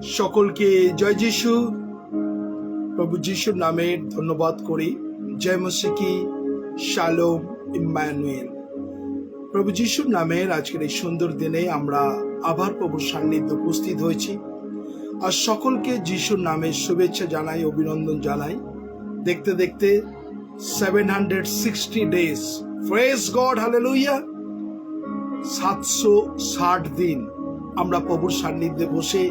সকলকে জয় যিশু। প্রভু যিশুর নামে ধন্যবাদ করি। জয় মসিহ কি, শালোম, ইম্মানুয়েল। প্রভু যিশুর নামের আজকের এই সুন্দর দিনে আমরা আবার প্রভুর সান্নিধ্যে উপস্থিত হয়েছি। আর সকলকে যিশুর নামে শুভেচ্ছা জানাই, অভিনন্দন জানাই। দেখতে দেখতে 760 ডেজ, প্রেজ গড, হালেলুয়া। 760 দিন আমরা প্রভুর সান্নিধ্যে বসে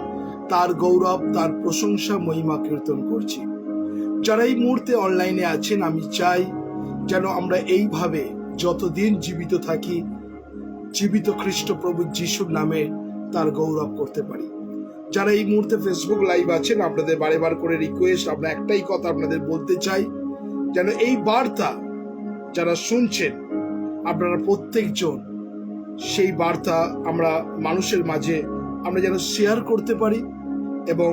তার গৌরব, তার প্রশংসা, মহিমা কীর্তন করছি। যারা এই মুহূর্তে অনলাইনে আছেন, আমি চাই যেন আমরা এইভাবে যতদিন জীবিত থাকি, জীবিত খ্রিস্ট প্রভু যিশুর নামে তার গৌরব করতে পারি। যারা এই মুহূর্তে ফেসবুক লাইভ আছেন, আপনাদের বারে করে রিকোয়েস্ট, আমরা একটাই কথা আপনাদের বলতে চাই, যেন এই বার্তা যারা শুনছেন আপনারা প্রত্যেকজন সেই বার্তা আমরা মানুষের মাঝে আমরা যেন শেয়ার করতে পারি এবং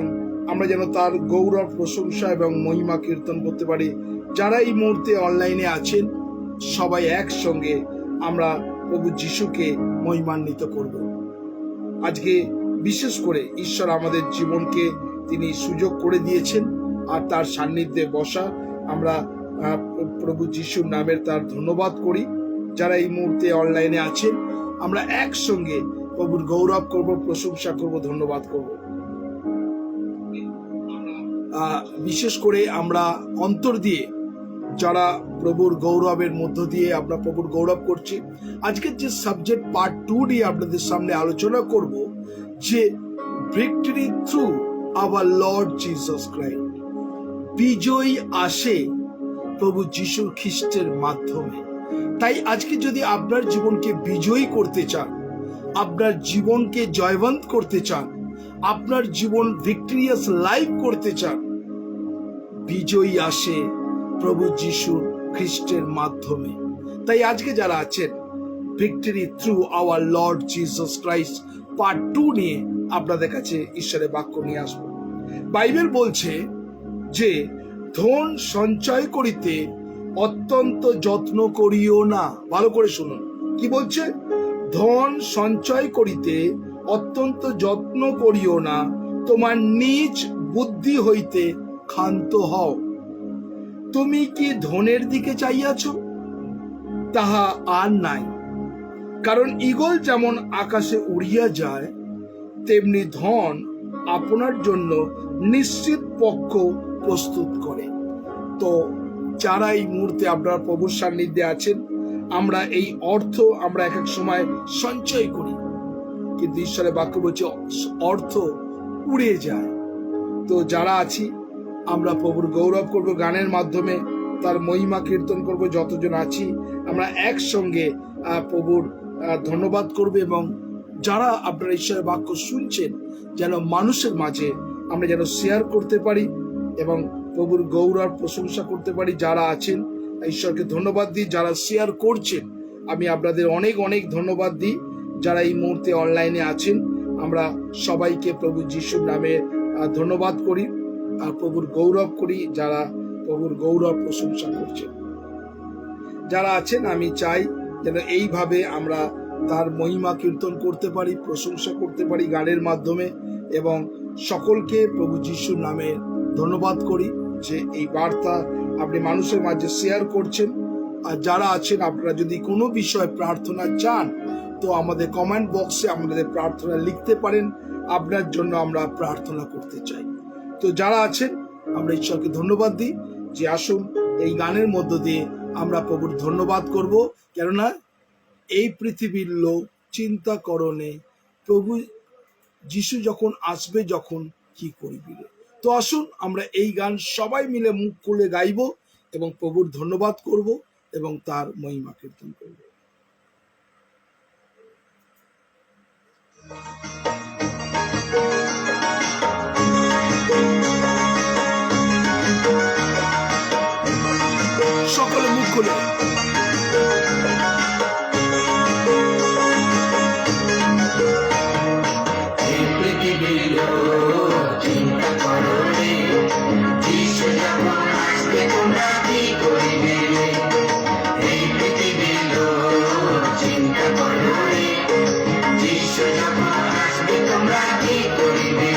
আমরা যেন তার গৌরব, প্রশংসা এবং মহিমা কীর্তন করতে পারি। যারা এই মুহূর্তে অনলাইনে আছেন, সবাই একসঙ্গে আমরা প্রভু যিশুকে মহিমান্বিত করব। আজকে বিশেষ করে ঈশ্বর আমাদের জীবনকে তিনি সুযোগ করে দিয়েছেন, আর তার সান্নিধ্যে বসা আমরা প্রভু যিশুর নামের তার ধন্যবাদ করি। যারা এই মুহূর্তে অনলাইনে আছেন, আমরা একসঙ্গে প্রভুর গৌরব করব, প্রশংসা করব, ধন্যবাদ করব। বিশেষ করে আমরা অন্তর দিয়ে যারা প্রভুর গৌরবের মধ্য দিয়ে আমরা প্রভুর গৌরব করছি। আজকের যে সাবজেক্ট পার্ট 2 নিয়ে আপনাদের সামনে আলোচনা করব, যে victory through our Lord Jesus Christ. বিজয় আসে প্রভু যিশু খ্রিস্টের মাধ্যমে। তাই আজকে যদি আপনার জীবনকে বিজয়ী করতে চান, আপনার জীবনকে জয়বন্ত করতে চান, আপনার জীবন ভিক্টোরিয়াস লাইফ করতে চান, বিজয়ী আসে প্রভু যিশু খ্রিস্টের মাধ্যমে। তাই আজকে যারা আছেন, victory through our Lord Jesus Christ part 2 নিয়ে আপনাদের কাছে ঈশ্বরের বাক্য নিয়ে আসবো। বাইবেল বলছে যে ধন সঞ্চয় করিতে অত্যন্ত যত্ন করিও না। ভালো করে শুনুন কি বলছে। ধন সঞ্চয় করিতে অত্যন্ত যত্ন করিও না, তোমার নিজ বুদ্ধি হইতে ক্ষান্ত হও। তুমি কি ধনের দিকে চাইয়াছ? তাহা আর নাই। কারণ ঈগল যেমন আকাশে উড়িয়া যায়, তেমনি ধন আপনার জন্য নিশ্চিত পক্ষ প্রস্তুত করে। তো যারা এই মুহূর্তে আপনারা প্রভুর সান্নিধ্যে আছেন, আমরা এই অর্থ আমরা এক এক সময় সঞ্চয় করি, কিন্তু ঈশ্বরের বাক্য বলছে অর্থ উড়ে যায়। তো যারা আছি, আমরা প্রভুর গৌরব করব, গানের মাধ্যমে তার মহিমা কীর্তন করব। যতজন আছি আমরা একসঙ্গে প্রভুর ধন্যবাদ করব, এবং যারা আপনারা ঈশ্বরের বাক্য শুনছেন, যেন মানুষের মাঝে আমরা যেন শেয়ার করতে পারি এবং প্রভুর গৌরব প্রশংসা করতে পারি। যারা আছেন ঈশ্বরকে ধন্যবাদ দিই, যারা শেয়ার করছেন আমি আপনাদের অনেক অনেক ধন্যবাদ দিই। যারা এই মুহূর্তে অনলাইনে আছেন, আমরা সবাইকে প্রভু যিশুর নামে ধন্যবাদ করি আর প্রভুর গৌরব করি। যারা প্রভুর গৌরব প্রশংসা করছেন, যারা আছেন, আমি চাই যেন এইভাবে আমরা তার মহিমা কীর্তন করতে পারি, প্রশংসা করতে পারি গানের মাধ্যমে, এবং সকলকে প্রভু যিশুর নামে ধন্যবাদ করি যে এই বার্তা আপনি মানুষের মাঝে শেয়ার করছেন। আর যারা আছেন, আপনারা যদি কোনো বিষয়ে প্রার্থনা চান, তো আমাদের কমেন্ট বক্সে আমাদের প্রার্থনা লিখতে পারেন। আপনার জন্য আমরা প্রার্থনা করতে চাই। তো যারা আছেন, আমরা ঈশ্বরকে ধন্যবাদ দিই যে আসুন এই গানের মধ্য দিয়ে আমরা প্রভুর ধন্যবাদ করব। কেননা এই পৃথিবীর লোক চিন্তা করণে প্রভু যিশু যখন আসবে, যখন কি করবি। তো আসুন আমরা এই গান সবাই মিলে মুখ খুলে গাইব এবং প্রভুর ধন্যবাদ করব এবং তার মহিমা কীর্তন করব। সকলে মুখ খুলে তোমরা কি করিবে?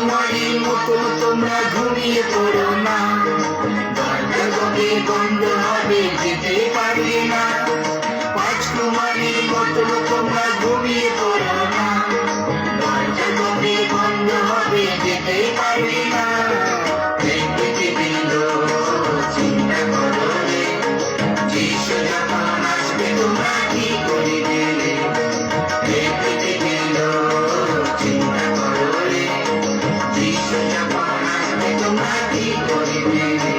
রাজকুমারীর মতন তোমরা ঘুমিয়ে পড়ো না, দরজা কবে বন্ধ হবে যেতে পারবে না। রাজকুমারীর মতন তোমরা ঘুমিয়ে পড়ো না, দরজা কবে বন্ধ হবে যেতে পারবে না। এই পৃথিবীর লোক চিন্তা করো রে, যিশু যখন আসবে তোমরা কি করিবে রে। এই পৃথিবীর লোক চিন্তা করো রে, যিশু যখন আসবে তোমরা কি করিবে রে।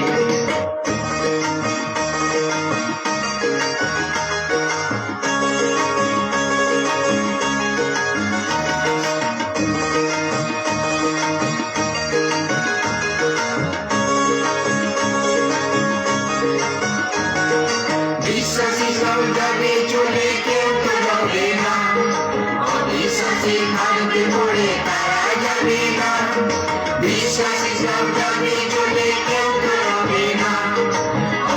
বিশ্বাসী সব যাবে চলে, কেউ তো যাবে না। অবিশ্বাসী ভাঙবে পড়ে তারা যাবে না। বিশ্বাসী সব যাবে চলে, কেউ তো যাবে না।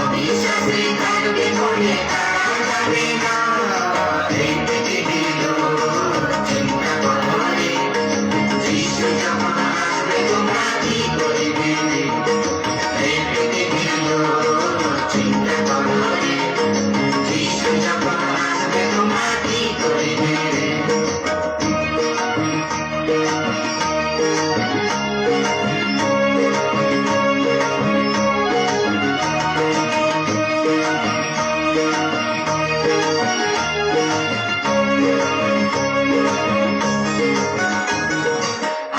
অবিশ্বাসী ভাঙবে পড়ে তারা যাবে না। এই পৃথিবীর লোক চিন্তা করো রে, যিশু যখন আসবে তোমরা কি করিবে রে। এই পৃথিবীর লোক চিন্তা করো রে, যিশু যখন আসবে তোমরা কি করিবে রে।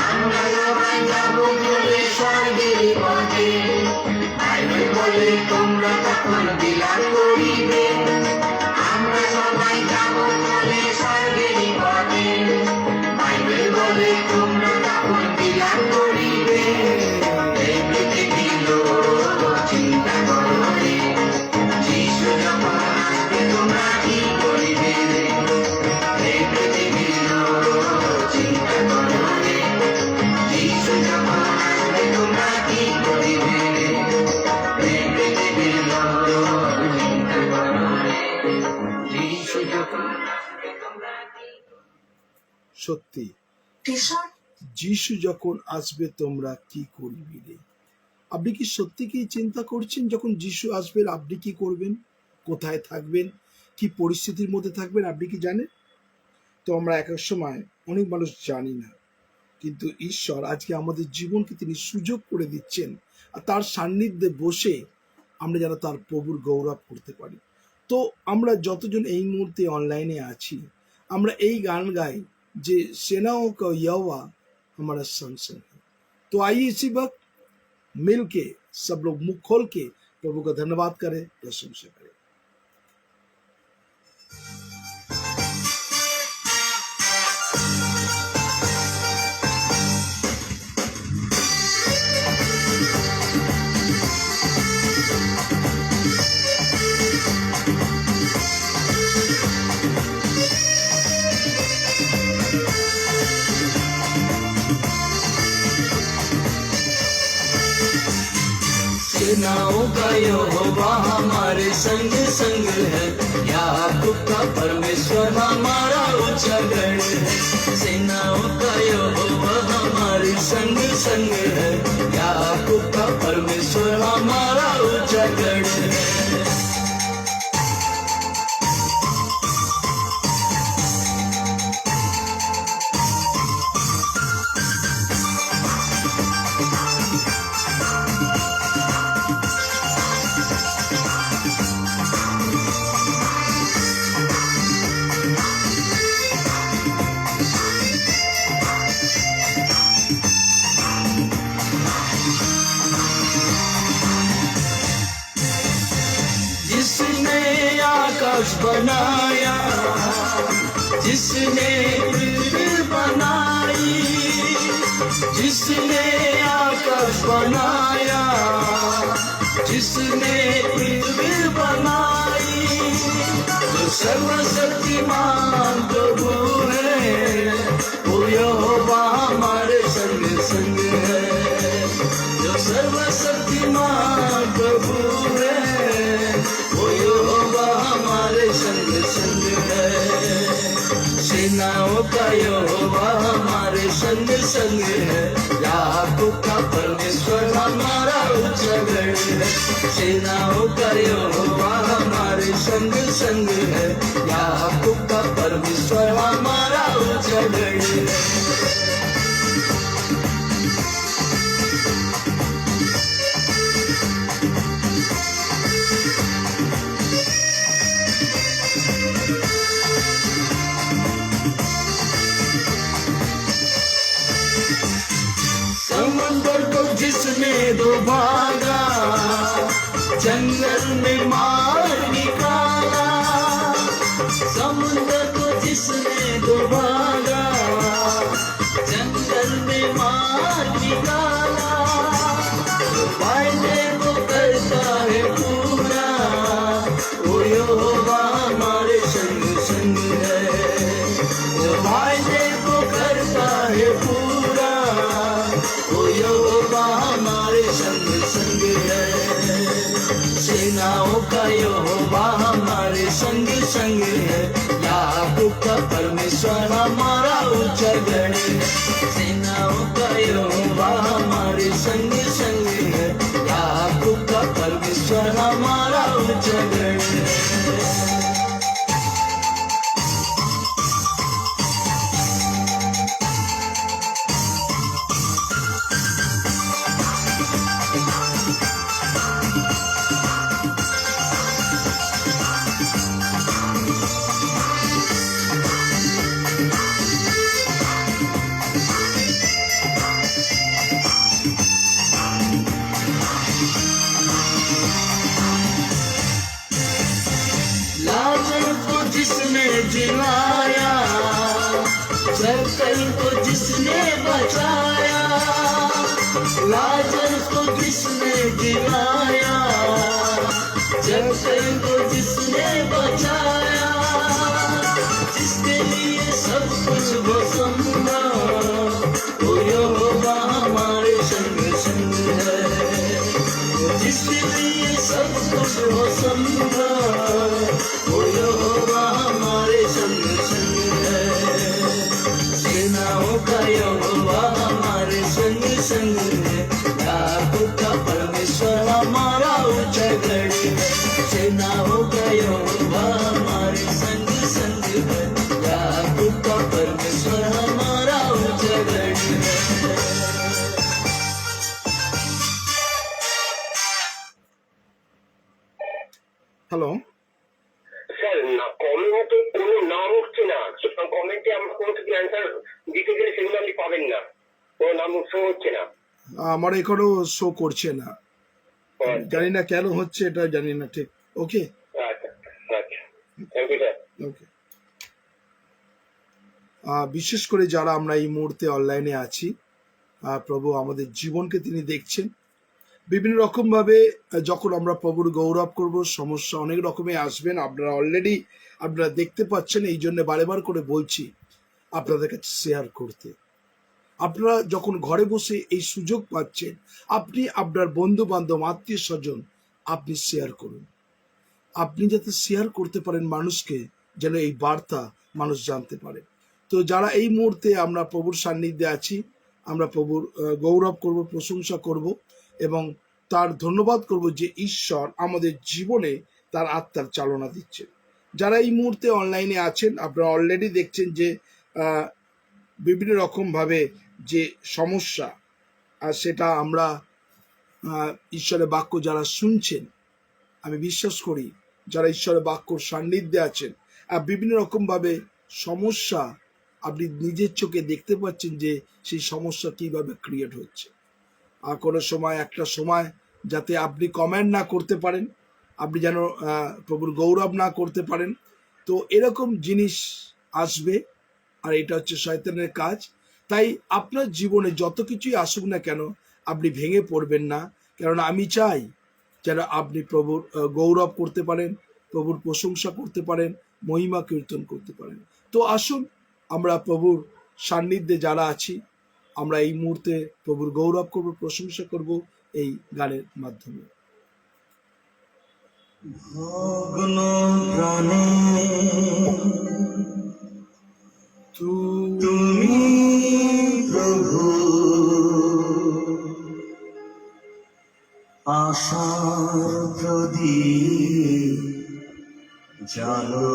আমরা সবাই যাবো চলে স্বর্গের পথে, বাইবেল বলে তোমরা তখন বিলাপ করিবে। আমরা সবাই যাবো চলে স্বর্গের পথে, বাইবেল বলে তোমরা তখন বিলাপ করিবে। এই পৃথিবীর লোক চিন্তা করো রে, যিশু যখন আসবে তোমরা কি করিবে রে। এই পৃথিবীর লোক চিন্তা করো রে, যিশু যখন আসবে তোমরা কি করিবে রে। এই পৃথিবীর লোক চিন্তা করো রে, যিশু যখন আসবে তোমরা কি। সত্যি যিশু যখন আসবে তোমরা কি করবি রে। আপনি কি সত্যি কি চিন্তা করছেন যখন যিশু আসবেন আপনি কি করবেন, কোথায় থাকবেন, কি পরিস্থিতির মধ্যে থাকবেন আপনি কি জানেন? তো আমরা এক এক সময় অনেক মানুষ জানি না, কিন্তু ঈশ্বর আজকে আমাদের জীবনকে তিনি সুযোগ করে দিচ্ছেন, আর তার সান্নিধ্যে বসে আমরা যেন তার প্রভুর গৌরব করতে পারি। তো আমরা যতজন এই মুহূর্তে অনলাইনে আছি, আমরা এই গান गाई যে सेनाओं का यहोवा हमारा संग संग है। तो आइए इसी वक्त मिल के सब लोग मुख खोल के प्रभु का धन्यवाद करें, प्रशंसा करें। सेनाओं का यहोवा हमारे संग संग है, याकूब का परमेश्वर हमारा ऊंचा गढ़ है। सेनाओं का यहोवा हमारे संग संग है, याकूब का परमेश्वर हमारा ऊंचा गढ़ है। जिसने आकाश बनाया, जिसने पृथ्वी बनाई, जिसने आकाश बनाया, जिसने पृथ्वी बनाई, जो सर्वशक्तिमान प्रभु है, वो यहोवा हमारे संग संग है। जो सर्वशक्तिमान प्रभु है, वो यहोवा हमारे संग संग है। सेनाओं का यहोवा हमारे संग संग है। सेनाओं का यहोवा हमारे संग संग है, याकूब का परमेश्वर हमारा ऊंचा गढ़ है। समुद्र को जिसने दो भागा, जंगल में मार निकाला। समुद्र को जिसने दो भागा, जंगल में मार निकाला। वायदे को करता है पूरा, वो यहोवा हमारे संग संग है। वो वायदे को करता है पूरा, वो यहोवा हमारे संग संग है। सेनाओं का यहोवा हमारे संग संग है, याकूब का परमेश्वर हमारा ऊंचा गढ़ है। सेनाओं का यहोवा हमारे संग संग है, याकूब का परमेश्वर हमारा ऊंचा गढ़ है। लाजर को जिसने जिलाया, जक्कई को जिसने बचाया। लाजर को जिसने जिलाया, जक्कई को जिसने बचाया। जिसके लिए सब कुछ वो समझा, वो यहोवा हमारे संग संग है। जिसके लिए सब कुछ वो समझा, वो यहोवा हमारे संग संग है। सेनाओं का यहोवा हमारे संग संग है, याकूब का परमेश्वर हमारा ऊंचा गढ़ है। सेनाओं का यहोवा हमारे संग संग है, याकूब का परमेश्वर हमारा ऊंचा गढ़ है। হ্যালো, স্যার না কমেন্টে কোনো নাম উঠছে না। কমেন্টে আমরা কোনো কিছু অ্যান্সার দিতে গেলে সেগুলো আপনি পাবেন না, কোনো নাম শো হচ্ছে না। আমার এখানেও শো করছে না, জানি না কেন হচ্ছে, এটা জানি না ঠিক। ওকে, আচ্ছা আচ্ছা, থ্যাংক ইউ স্যার। ওকে। বিশেষ করে যারা আমরা এই মুহূর্তে অনলাইনে আছি, প্রভু আমাদের জীবনকে তিনি দেখছেন বিভিন্ন রকম ভাবে। যখন আমরা প্রভুর গৌরব করব, সমস্যা অনেক রকমের আসবেন। আপনারা অলরেডি আপনারা দেখতে পাচ্ছেন, এই জন্য বারেবার করে বলছি আপনাদের কাছে শেয়ার করতে। আপনারা যখন ঘরে বসে এই সুযোগ পাচ্ছেন, আপনি আপনার বন্ধু বান্ধব আত্মীয় স্বজন আপনি শেয়ার করুন। আপনি যাতে শেয়ার করতে পারেন মানুষকে, যেন এই বার্তা মানুষ জানতে পারে। তো যারা এই মুহূর্তে আমরা প্রভুর সান্নিধ্যে আছি, আমরা প্রভুর গৌরব করব, প্রশংসা করব এবং তার ধন্যবাদ করব যে ঈশ্বর আমাদের জীবনে তার আত্মার চালনা দিচ্ছে। যারা এই মুহূর্তে অনলাইনে আছেন, আপনারা অলরেডি দেখছেন যে বিভিন্ন রকম ভাবে যে সমস্যা, সেটা আমরা ঈশ্বরের বাক্য যারা শুনছেন, আমি বিশ্বাস করি যারা ঈশ্বরের বাক্যর সান্নিধ্যে আছেন, বিভিন্ন রকম ভাবে সমস্যা আপনি নিজের চোখে দেখতে পাচ্ছেন যে সেই সমস্যা কিভাবে ক্রিয়েট হচ্ছে। আর কোনো সময় একটা সময় যাতে আপনি কমেন্ট না করতে পারেন, আপনি যেন প্রভুর গৌরব না করতে পারেন, তো এরকম জিনিস আসবে। আর এটা হচ্ছে শয়তানের কাজ। তাই আপনার জীবনে যত কিছুই আসুক না কেন, আপনি ভেঙে পড়বেন না, কারণ আমি চাই যেন আপনি প্রভুর গৌরব করতে পারেন, প্রভুর প্রশংসা করতে পারেন, মহিমা কীর্তন করতে পারেন। তো আসুন আমরা প্রভুর সান্নিধ্যে যারা আছি, আমরা এই মুহূর্তে প্রভুর গৌরব করব, প্রশংসা করব এই গানের মাধ্যমে। ভগ্ন প্রাণে তুমি প্রভু, আশার জানো।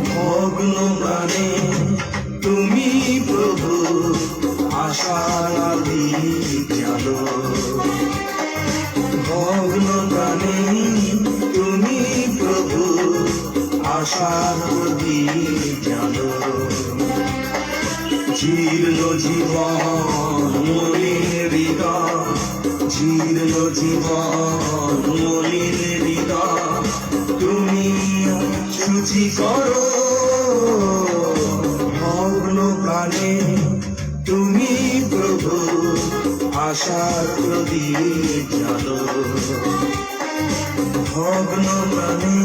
ভগ্ন প্রাণে তুমি প্রভু আশার আদি জানো। ভগ্ন প্রাণে তুমি প্রভু আশার আদি জানো। জীর্ণ জীবন মলিন হৃদয়, জীর্ণ জীবন মলিন হৃদয় তুমি শুচি করো। ভগ্ন প্রাণে তুমি প্রভু আশার প্রদীপ জানো। ভগ্ন প্রাণে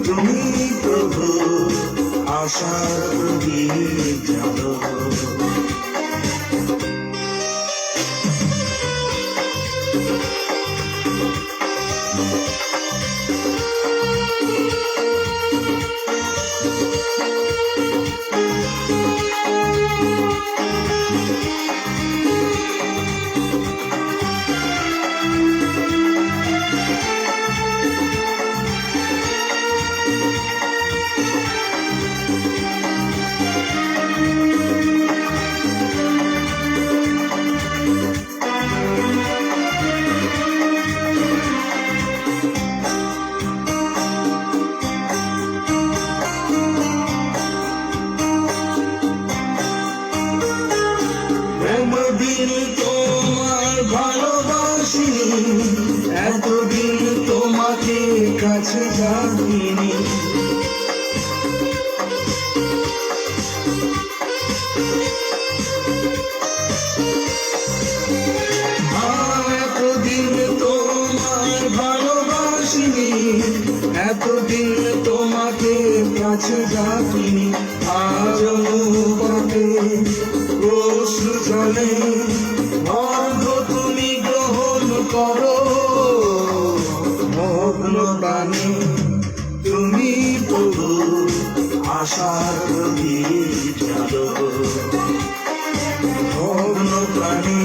তুমি প্রভু আশার প্রদীপ জানো। এতদিন তোমার ভালোবাসি, এতদিন তোমাকে কাছে যাইনি। এতদিন তোমার ভালোবাসিনি, এতদিন তোমাকে কাছে যাইনি। আজ অনুপাতে অশ্রু জলে অর্ঘ তুমি গ্রহণ করো। ভগ্ন প্রাণে তুমি প্রভু আশার প্রদীপ জানো। ভগ্ন প্রাণে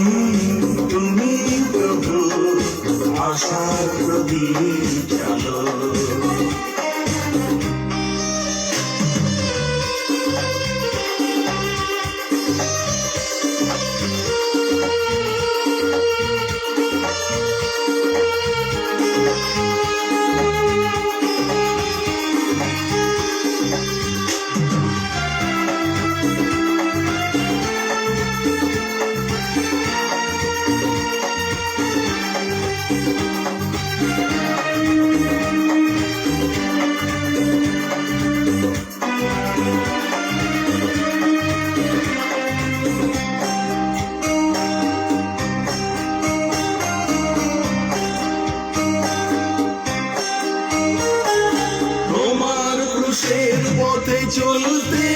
তুমি প্রভু আশার প্রদীপ জানো। ক্রুশের পথে চলতে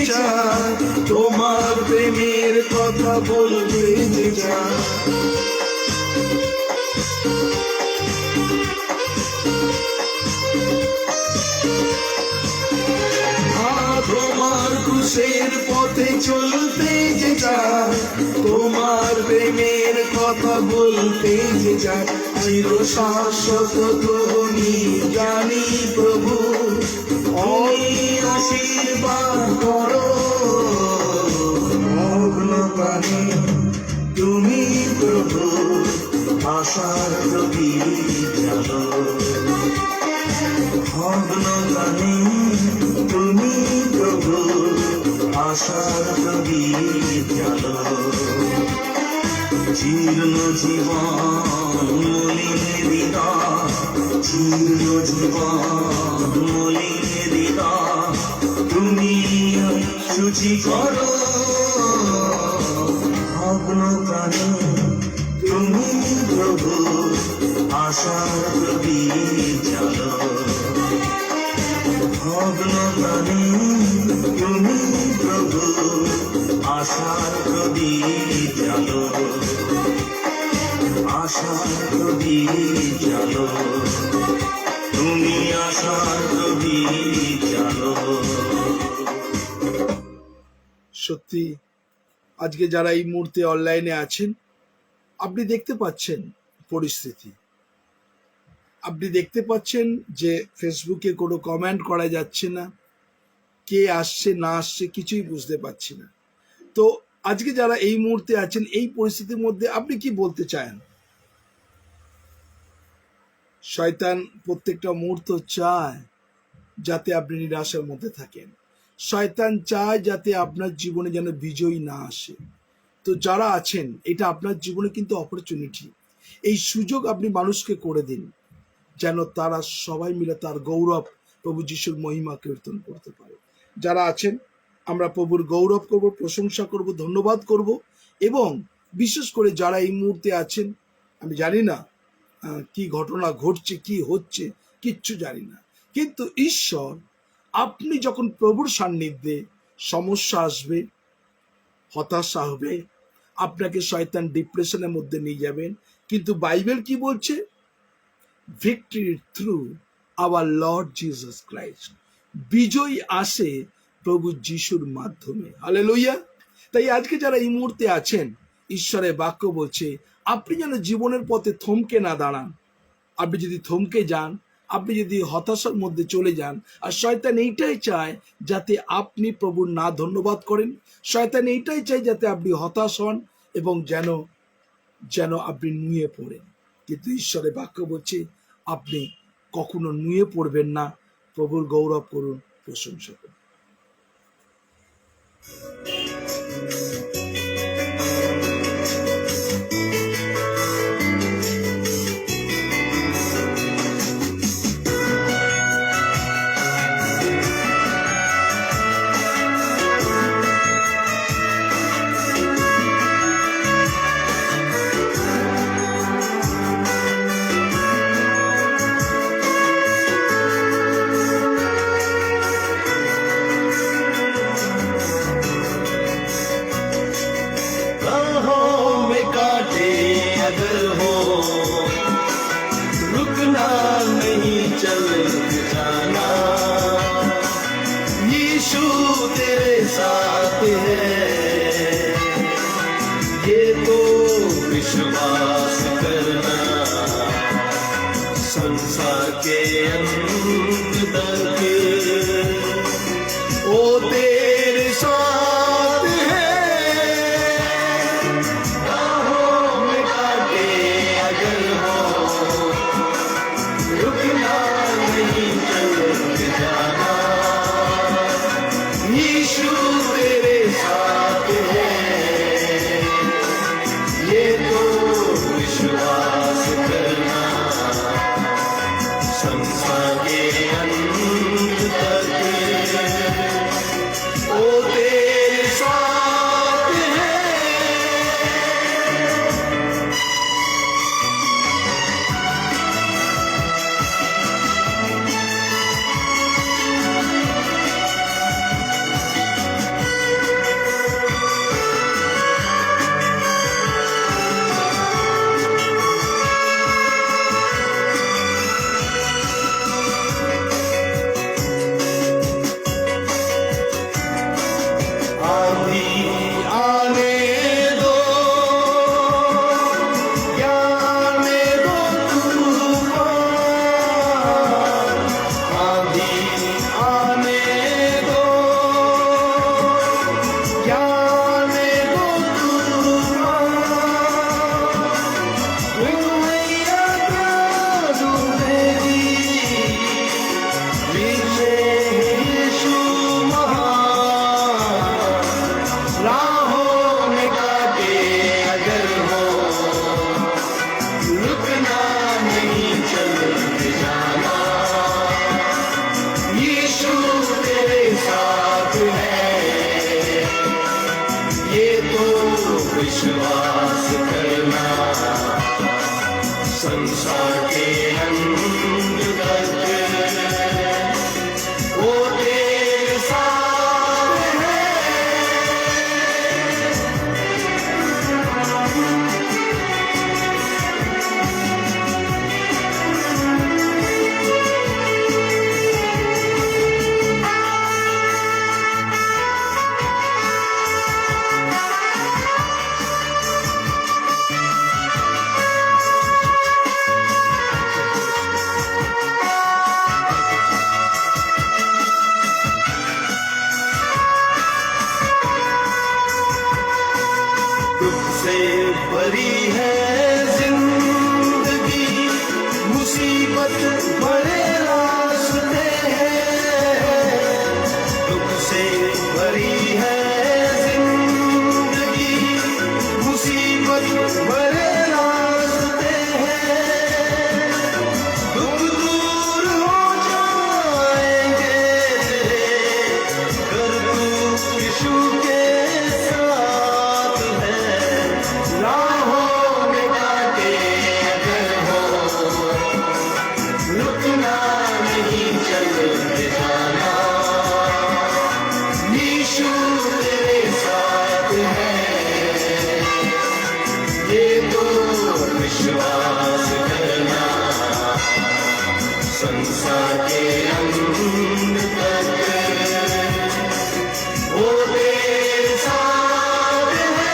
চাই, তোমার প্রেমের কথা বলতে চাই। তোমার ক্রুশের পথে চলতে চাই, তোমার প্রেমের কথা বলতে চাই। চির শাশ্বত তুমি জানি প্রভু, ওই আশীর্বাদ করো। ভগ্ন প্রাণে তুমি প্রভু আশার প্রদীপ জানো। ভগ্ন প্রাণে তুমি প্রভু আশার প্রদীপ জানো। জীর্ণ জীবন মলিন হৃদয়, জীর্ণ জীবন মলিন হৃদয় তুমি শুচি করো। ভগ্ন প্রাণে তুমি প্রভু আশার প্রদীপ জানো। ভগ্ন প্রাণে তুমি প্রভু আশার প্রদীপ জানো। আশার প্রদীপ জালো, তুমি আশার প্রদীপ জালো। সত্যি আজকে যারা এই মুহূর্তে অনলাইনে আছেন, আপনি দেখতে পাচ্ছেন পরিস্থিতি, আপনি দেখতে পাচ্ছেন যে ফেসবুকে কোনো কমেন্ট করা যাচ্ছে না, কে আসছে না আসছে কিছুই বুঝতে পারছি না। তো আজকে যারা এই মুহূর্তে আছেন, এই পরিস্থিতির মধ্যে আপনি কি বলতে চান? শয়তান প্রত্যেকটা মুহূর্ত চায় যাতে আপনি নিরাশার মধ্যে থাকেন। শয়তান চায় যাতে আপনার জীবনে যেন বিজয়ী না আসে। তো যারা আছেন, এটা আপনার জীবনে কিন্তু অপরচুনিটি, এই সুযোগ আপনি মানুষকে করে দিন যেন তারা সবাই মিলে তার গৌরব, প্রভু যিশুর মহিমা কীর্তন করতে পারে। যারা আছেন, আমরা প্রভুর গৌরব করব, প্রশংসা করব, ধন্যবাদ করব। এবং বিশেষ করে যারা এই মুহূর্তে আছেন, আমি জানি না কি ঘটনা ঘটছে, কি হচ্ছে, কিচ্ছু জানি না, কিন্তু ঈশ্বর, আপনি যখন প্রভুর সান্নিধ্যে, সমস্যা আসবে, হতাশা হবে, আপনাকে শয়তান ডিপ্রেশনের মধ্যে নিয়ে যাবেন, কিন্তু বাইবেল কি বলছে? Victory through our Lord Jesus Christ. বিজয় আসে প্রভু যিশুর মাধ্যমে। হালেলুয়া। তাই আজকে যারা এই মুহূর্তে আছেন, ঈশ্বরের বাক্য বলছে আপনি যেন জীবনের পথে থমকে না দাঁড়ান। আপনি যদি থমকে যান, আপনি যদি হতাশার মধ্যে চলে যান, আর শয়তান এইটাই চায় যাতে আপনি প্রভুর না ধন্যবাদ করেন, শয়তান এইটাই চায় যাতে আপনি হতাশ হন এবং যেন আপনি নুয়ে পড়েন। কিন্তু ঈশ্বরের বাক্য বলছে আপনি কখনো নুয়ে পড়বেন না, প্রভুর গৌরব করুন, প্রশংসা করুন। राहों में कांटे अगर हो, रुकना नहीं, चल जाना। यीशु तेरे साथ है, ये तो विश्वास करना। संसार के अंत तक वो तेरे साथ है। राहों में कांटे अगर हो, रुकना नहीं, चल जाना। यीशु तेरे साथ है, ये तो विश्वास करना। संसार के अंत तक संसार के अंत तक वो तेरे साथ है।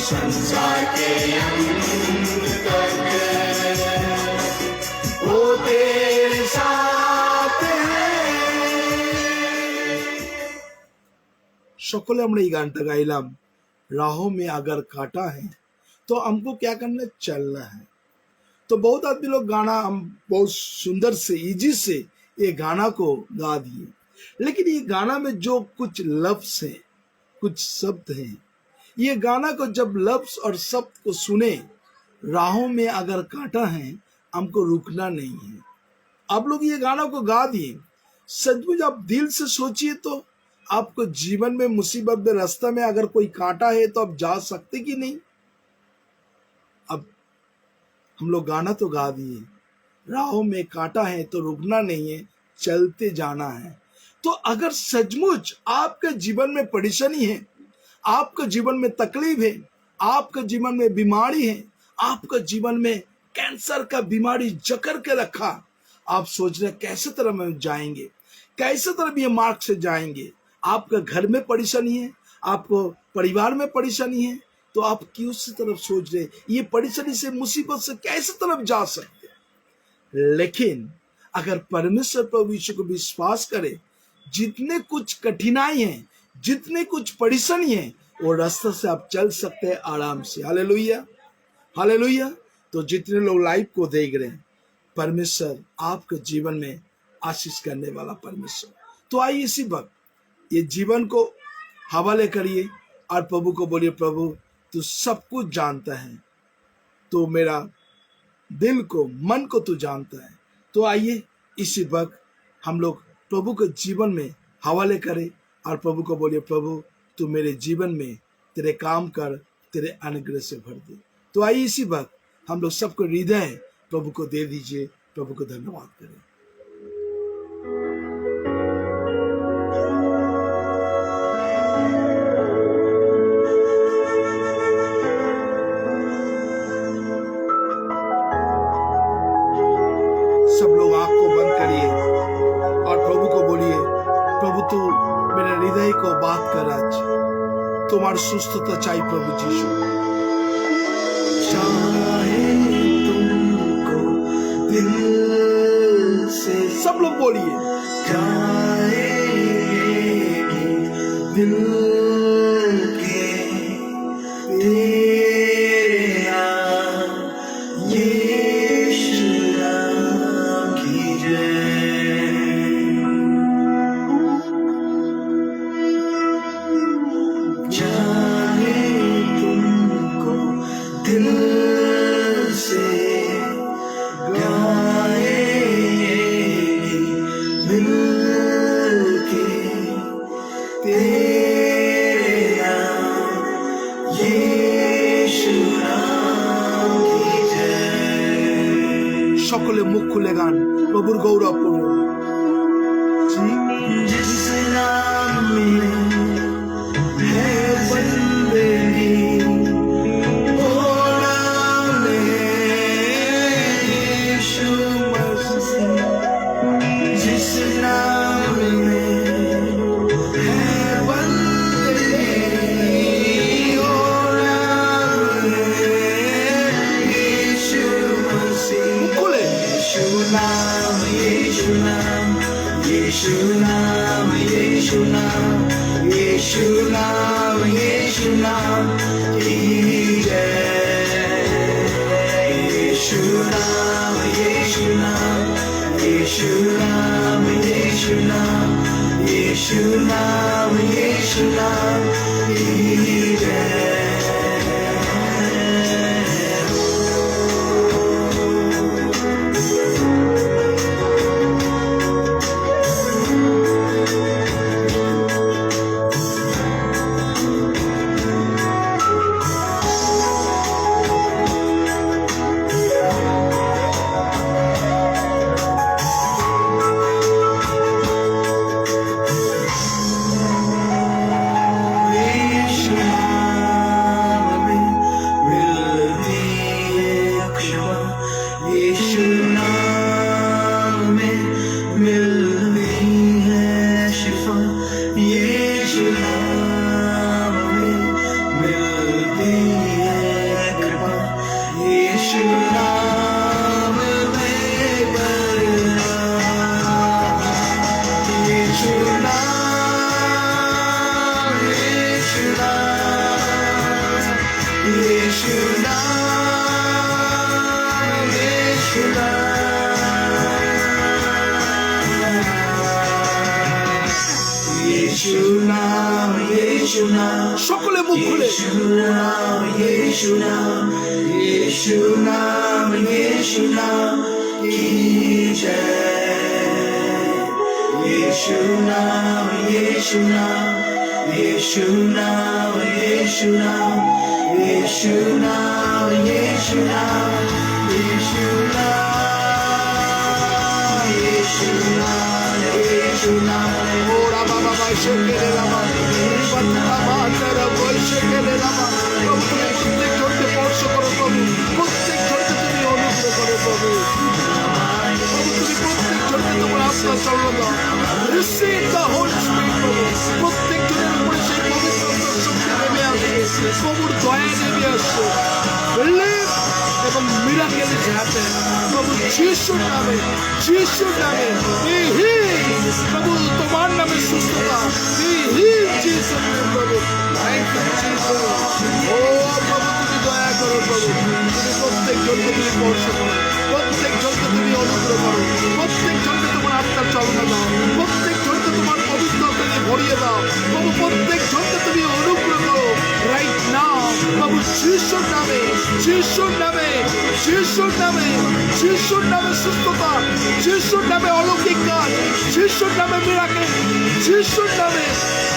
संसार के अंत तक वो तेरे साथ है। সকলে আমরা এই গানটা গাইলাম, राहों में अगर काटा है तो हमको क्या करना है? चलना है। तो बहुत आदमी लोग गाना हम बहुत सुंदर से इजी से ये गाना को गा दिए, लेकिन ये गाना में जो कुछ लफ्ज है, कुछ शब्द हैं, ये गाना को जब लफ्ज और शब्द को सुने, राहों में अगर काटा है हमको रुकना नहीं है। आप लोग ये गाना को गा दिए, सचमुच आप दिल से सोचिए तो आपको जीवन में मुसीबत में रास्ता में अगर कोई कांटा है तो आप जा सकते कि नहीं? अब हम लोग गाना तो गा दिए, राहों में कांटा है तो रुकना नहीं है, चलते जाना है। तो अगर सचमुच आपके जीवन में परेशानी है, आपके जीवन में तकलीफ है, आपके जीवन में बीमारी है, आपके जीवन में कैंसर का बीमारी जकड़ के रखा, आप सोच रहे कैसे तरह में जाएंगे, कैसे तरह ये मार्ग से जाएंगे, आपके घर में परेशानी है, आपको परिवार में परेशानी है, तो आप क्यों उसी तरफ सोच रहे ये परेशानी से मुसीबत से कैसे तरफ जा सकते? लेकिन अगर परमेश्वर प्रभु यीशु को विश्वास करे, जितने कुछ कठिनाई है, जितने कुछ परेशानी है, वो रास्ते से आप चल सकते हैं आराम से। Hallelujah, hallelujah. तो जितने लोग लाइव को देख रहे हैं, परमेश्वर आपके जीवन में आशीष करने वाला परमेश्वर। तो आइए इसी वक्त ये जीवन को हवाले करिए और प्रभु को बोलिए, प्रभु तू सब कुछ जानता है, तो मेरा दिल को मन को तू जानता है। तो आइए इसी वक्त हम लोग प्रभु के जीवन में हवाले करें और प्रभु को बोलिए, प्रभु तू मेरे जीवन में तेरे काम कर, तेरे अनुग्रह से भर दे। तो आइए इसी वक्त हम लोग सबको हृदय प्रभु को दे दीजिए, प्रभु को धन्यवाद करें। सब लोग आंख को बंद करिए और प्रभु को बोलिए, प्रभु तू मेरे हृदय को बात कर, आज तुम्हारी सुस्थता चाहिए प्रभु यीशु। चाहे तुमको दिल से, सब लोग बोलिए, चाहे दिल के तेरा यीशु नाम की जय। चाहे तुमको दिल সকলে মুখ খুলে গান, প্রভুর গৌরব করুন। जिस नाम में है बंदगी, वो नाम है यीशु मसीह। जिस नाम में है बंदगी, वो नाम है यीशु मसीह। মুখ খুলে यीशु नाम, यीशु नाम, यीशु नाम, यीशु नाम, यीशु नाम, यीशु नाम की जय। यीशु नाम, यीशु नाम, यीशु नाम, यीशु नाम, यीशु नाम, यीशु नाम की जय। यीशु नाम में मिलती है क्षमा, यीशु नाम में मिलती है शिफा, यीशु नाम में मिलती है कृपा, यीशु नाम में बलिदान। यीशु नाम, यीशु नाम, यीशु नाम, यीशु नाम, यीशु नाम, সকলে মুখ খুলে यीशु नाम, यीशु नाम, यीशु नाम, यीशु नाम की जय। यीशु नाम, यीशु नाम, यीशु नाम, यीशु नाम, यीशु नाम, यीशु नाम, यीशु नाम, यीशु नाम, यीशु नाम। ওরা বাবা বাইশে গেলে রামা, বাচ্চা মাতারা বয়সে গেলে রামা। প্রভু তুমি প্রত্যেক জনকে স্পর্শ করো প্রভু, প্রত্যেক জনকে তুমি অনুগ্রহ করো প্রভু। প্রভু তুমি প্রত্যেক জনকে তোমার আত্মা চলন দাও। রিসিভ দ্য হোলি স্পিরিট প্রভু। প্রত্যেক জনের উপরে সেই পবিত্র আত্মার শক্তি নেমে আসবে, প্রভুর দয়া নেমে আসছে। Believe এবং মিরাকেল ইজ হ্যাপেন। প্রভু যিশুর নামে, যিশুর নামে be healed। প্রভু তোমার নামে সুস্থতা be healed Jesus name প্রভু। Thank you Jesus. ও প্রভু তুমি দয়া করো প্রভু, তুমি প্রত্যেক জনকে তুমি স্পর্শ করো, প্রত্যেক জনকে তুমি অনুগ্রহ করো, প্রত্যেক জনকে তোমার আত্মার চালনা দাও, প্রত্যেক জনকে তোমার পবিত্র আত্মা দিয়ে ভরিয়ে দাও প্রভু, প্রত্যেক জনকে তুমি অনুগ্রহ করো রাইট নাও প্রভু যিশুর নামে, যিশুর নামে, যিশুর নামে, যিশুর নামে সুস্থতা, যিশুর নামে অলৌকিক কাজ, যিশুর নামে মিরাকেল, যিশুর নামে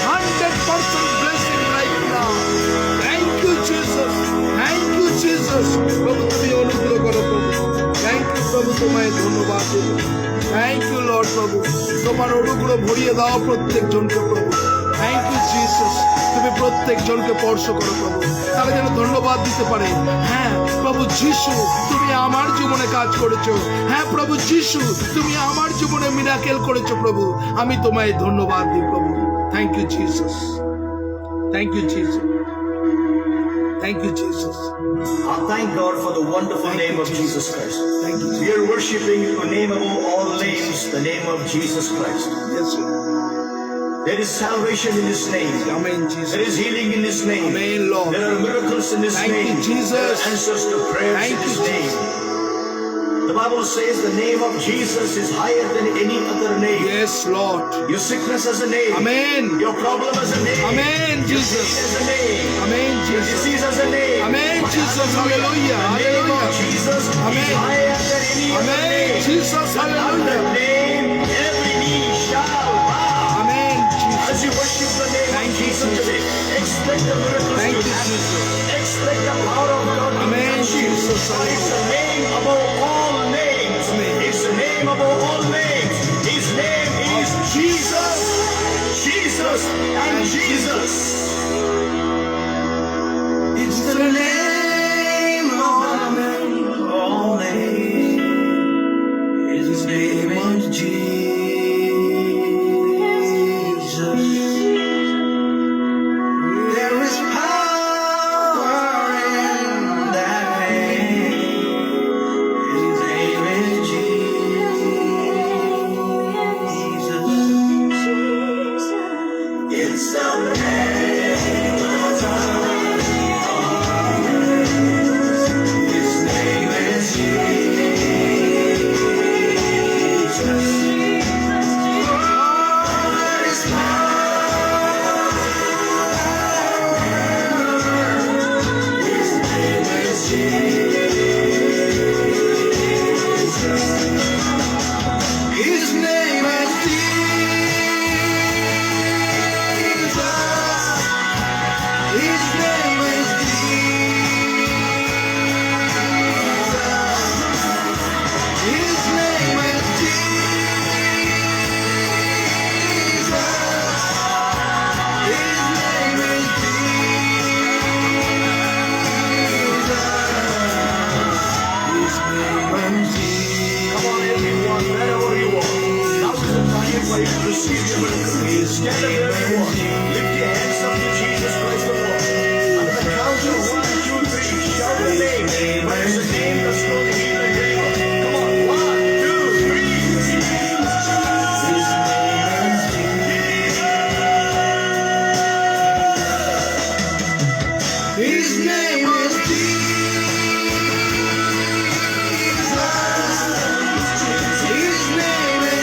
100% blessing right now. Thank you Jesus, thank you Jesus. প্রভু তুমি অনুগ্রহ করো প্রভু। থ্যাংক ইউ প্রভু, তোমায় ধন্যবাদ দেব। থ্যাংক ইউ লর্ড প্রভু, তোমার অনুগ্রহ ভরিয়ে দাও প্রত্যেক জনকে প্রভু। থ্যাংক ইউ জিসাস, তুমি প্রত্যেক জনকে স্পর্শ করো প্রভু, তারা যেন ধন্যবাদ দিতে পারে। হ্যাঁ প্রভু যিশু, তুমি আমার জীবনে কাজ করেছো। হ্যাঁ প্রভু যিশু, তুমি আমার জীবনে মিরাকেল করেছো প্রভু। আমি তোমায় ধন্যবাদ দিই প্রভু। Thank you Jesus, thank you Jesus, thank you Jesus. I thank God for the wonderful Thank name you, of Jesus. Jesus Christ. Thank you, We are worshiping the name above all names, the name of Jesus Christ. Yes, sir. There is salvation in His name. Amen, There is Jesus. healing in His name. Amen, Lord. There are miracles in His Thank you, name. Jesus. There are answers to prayers Thank in you, His name. Jesus. The Bible says the name of Jesus is higher than any other name. Yes, Lord. Your sickness has a name. Amen. Your problem has a name. Amen, Your Jesus. pain has a name. Amen, Your Jesus. disease has a name. Amen, Jesus. Hallelujah. The name of Hallelujah. Jesus Amen. is higher than any other Amen, name. Jesus. That at the Hallelujah. name, every knee shall bow. Amen, As Jesus. you worship the name Thank of you, Jesus Jesus. today, expect the miracles Thank to you, happen. Jesus. Expect the power of God to Amen, touch you. Jesus. For it's the name above all names. में is the name above all names. His name is Jesus. Jesus and Jesus. It's the name of all names. His name is Jesus. There is power in that name. His name is Jesus. It's the name of His name is Jesus. Oh, there is His name is Jesus. His name is Jesus. His name is Jesus. His name is Jesus. His name is Come on, everyone, wherever you are. Now is the time for you to receive your miracle. Stand up where you are. Lift your hands up to Jesus Christ the Lord. Under the count of 1, 2, 3, shout the name. What is the name that's called the healer and deliverer? Come on, 1, 2, 3. His name is Jesus. His name is Jesus. His name is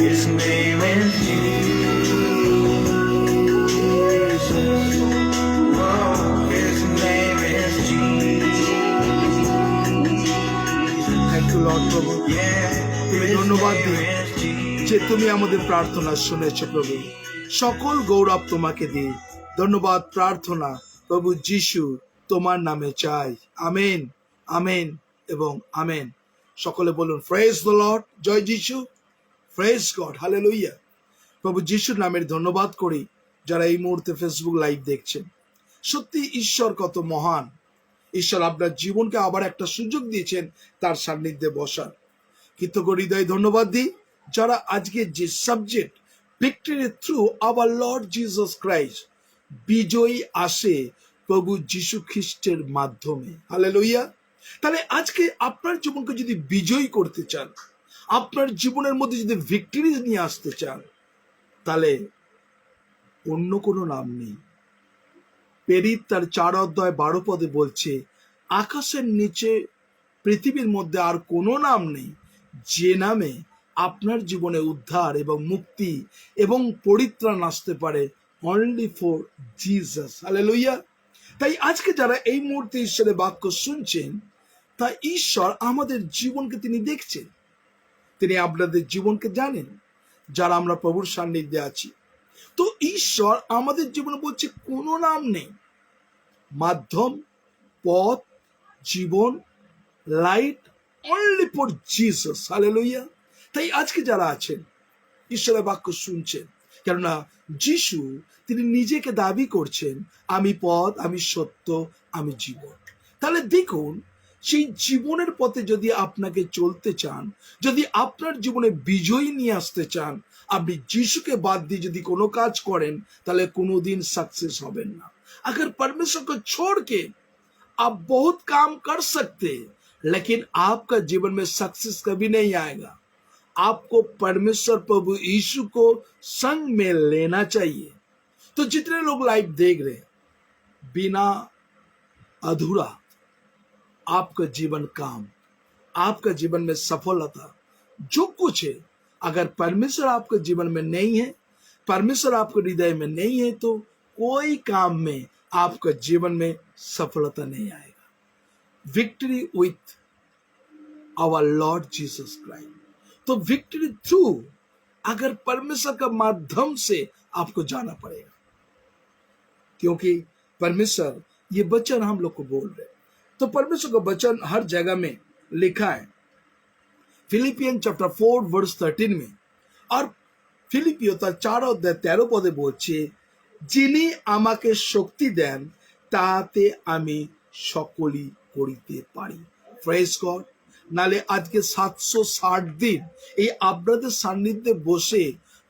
His name is Jesus. Oh, His name is Jesus. Thank you Lord প্রভু, Yeah, His ধন্যবাদ name দিই is Jesus. যে তুমি আমাদের প্রার্থনা শুনেছো প্রভু। সকল গৌরব তোমাকে দিই। ধন্যবাদ। প্রার্থনা প্রভু যিশু তোমার নামে চাই। আমেন, আমেন এবং আমেন। সকলে বলুন প্রেজ দ্য লর্ড। জয় যিশু, প্রেজ গড, হালেলুয়া। প্রভু যিশুর নামের ধন্যবাদ করি যারা এই মুহূর্তে ফেসবুক লাইভ দেখছেন। সত্যি ঈশ্বর কত মহান। ঈশ্বর আপনার জীবনকে আবার একটা সুযোগ দিয়েছেন তার সান্নিধ্যে বসার। কৃতজ্ঞ হৃদয় ধন্যবাদ দিই যারা আজকে যে subject victory through our Lord Jesus Christ, বিজয়ী আসে প্রভু যিশু খ্রিস্টের মাধ্যমে। হালেলুয়া। তাহলে আজকে আপনার জীবনকে যদি বিজয়ী করতে চান, আপনার জীবনের মধ্যে যদি ভিক্টরি নিয়ে আসতে চান, তাহলে অন্য কোনো নাম নেই। পেরিত তার 4:12 বলছে, আকাশের নিচে পৃথিবীর মধ্যে আর কোনো নাম নেই যে নামে আপনার জীবনে উদ্ধার এবং মুক্তি এবং পরিত্রাণ আসতে পারে, অনলি ফর জিসাস। হালেলুয়া। তাই আজকে যারা এই মুহূর্তে ঈশ্বরের বাক্য শুনছেন, তা ঈশ্বর আমাদের জীবনকে তিনি দেখছেন, তিনি আপনাদের জীবনকে জানেন যারা আমরা প্রভুর সান্নিধ্যে আছি। তো ঈশ্বর আমাদের জীবনে বলছে কোনো নাম নেই, মাধ্যম, পথ, জীবন, light, only for Jesus. Hallelujah. তাই আজকে যারা আছেন ঈশ্বরের বাক্য শুনছেন, কেননা যিশু তিনি নিজেকে দাবি করছেন, আমি পথ, আমি সত্য, আমি জীবন। তাহলে দেখুন, সেই জীবনের পথে যদি আপনাকে চলতে চান, যদি আপনার জীবনে বিজয়ী নিয়ে আসতে চান, আপনি যিশুকে বাদ দিয়ে যদি কোনো কাজ করেন, তাহলে কোনোদিন সাকসেস হবেন না। अगर परमेश्वर को छोड़ के आप बहुत काम कर सकते, लेकिन आपका जीवन में सक्सेस कभी नहीं आएगा। आपको परमेश्वर प्रभु यीशु को संग में लेना चाहिए। तो जितने लोग लाइव देख रहे हैं, बिना अधूरा आपका जीवन काम, आपका जीवन में सफलता जो कुछ है, अगर परमेश्वर आपके जीवन में नहीं है, परमेश्वर आपके हृदय में नहीं है तो कोई काम में आपका जीवन में सफलता नहीं आएगा। Victory with our lord Jesus Christ. तो विक्ट्री थ्रू अगर परमेश्वर का माध्यम से आपको जाना पड़ेगा, क्योंकि परमेश्वर ये वचन हम लोग को बोल रहे हैं। तो परमेश्वर का वचन हर जगह में लिखा है, फिलिपियन चैप्टर 4 वर्स 13 में। और ফিলিপিও তার 4 অধ্যায় 13 পদে বলছে, যিনি আমাকে শক্তি দেন তাতে আমি সকলই করিতে পারি। Praise God. নালে আজকে 760 দিন এই আপনাদের সান্নিধ্যে বসে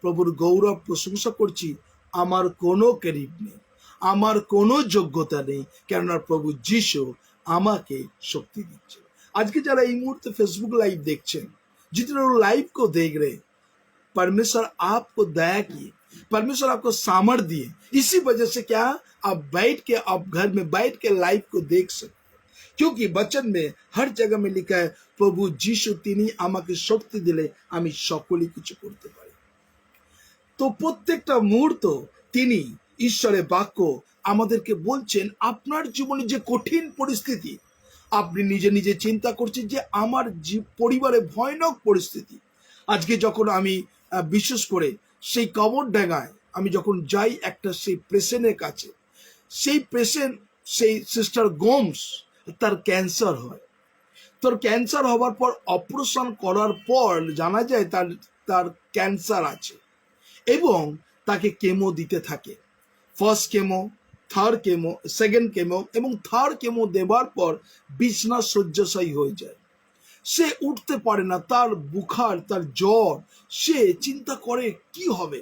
প্রভুর গৌরব প্রশংসা করছি। আমার কোনো ক্রেডিট নেই, আমার কোনো যোগ্যতা নেই, কেননা প্রভু যিশু আমাকে শক্তি দিচ্ছে। আজকে যারা এই মুহূর্তে ফেসবুক লাইভ দেখছেন, जितने लोग लाइव को देख रहे, परमेश्वर आपको दया किए, परमेश्वर आपको सामर्थ दिए। इसी वजह से क्या आप बैठ के, आप घर में बैठ के लाइव को देख सकते, क्योंकि वचन में हर जगह में लिखा है प्रभु যিশু তিনি আমাকে শক্তি দিলে আমি সকলই কিছু করতে পারি। তো প্রত্যেকটা মুহূর্ত তিনি ঈশ্বরের বাক্য আমাদেরকে বলছেন। আপনার জীবনে যে কঠিন পরিস্থিতি, আপনি নিজে নিজে চিন্তা করছেন যে আমার পরিবারে ভয়ানক পরিস্থিতি। আজকে যখন আমি বিশেষ করে সেই কবরডাঙ্গায় আমি যখন যাই একটা সেই পেশেন্টের কাছে, সেই পেশেন্ট সেই সিস্টার গোমস, তার ক্যান্সার হয়। তোর ক্যান্সার হওয়ার পর অপারেশন করার পর জানা যায় তার ক্যান্সার আছে এবং তাকে কেমো দিতে থাকে। First chemo, third chemo, second chemo এবং থার্ড কেমো দেওয়ার পর বিছনা শয্যাশায়ী হয়ে যায়। সে উঠতে পারে না, তার বুখার, তার জ্বর, সে চিন্তা করে কি হবে।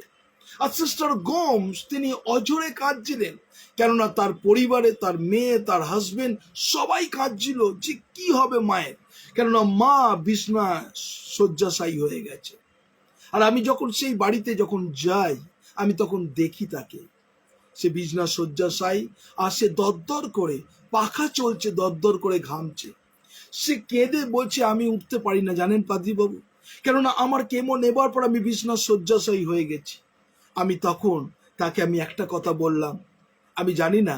আর সিস্টার গোমস তিনি অঝরে কাঁদছিলেন, কেননা তার পরিবারে তার মেয়ে, তার হাজবেন্ড সবাই কাঁদছিল যে কি হবে মায়ের, কেননা মা বিছনা শয্যাশায়ী হয়ে গেছে। আর আমি যখন সেই বাড়িতে যখন যাই, আমি তখন দেখি তাকে, সে বিছনা শয্যাশায়ী, আর সে দরদর করে, পাখা চলছে, দরদর করে ঘামছে। সে কেঁদে বলছে আমি উঠতে পারি না, জানেন পাদ্রী বাবু, কেননা আমার কেমো নেবার পর আমি বিছনা শয্যাশায়ী হয়ে গেছি। আমি তখন তাকে আমি একটা কথা বললাম, আমি জানি না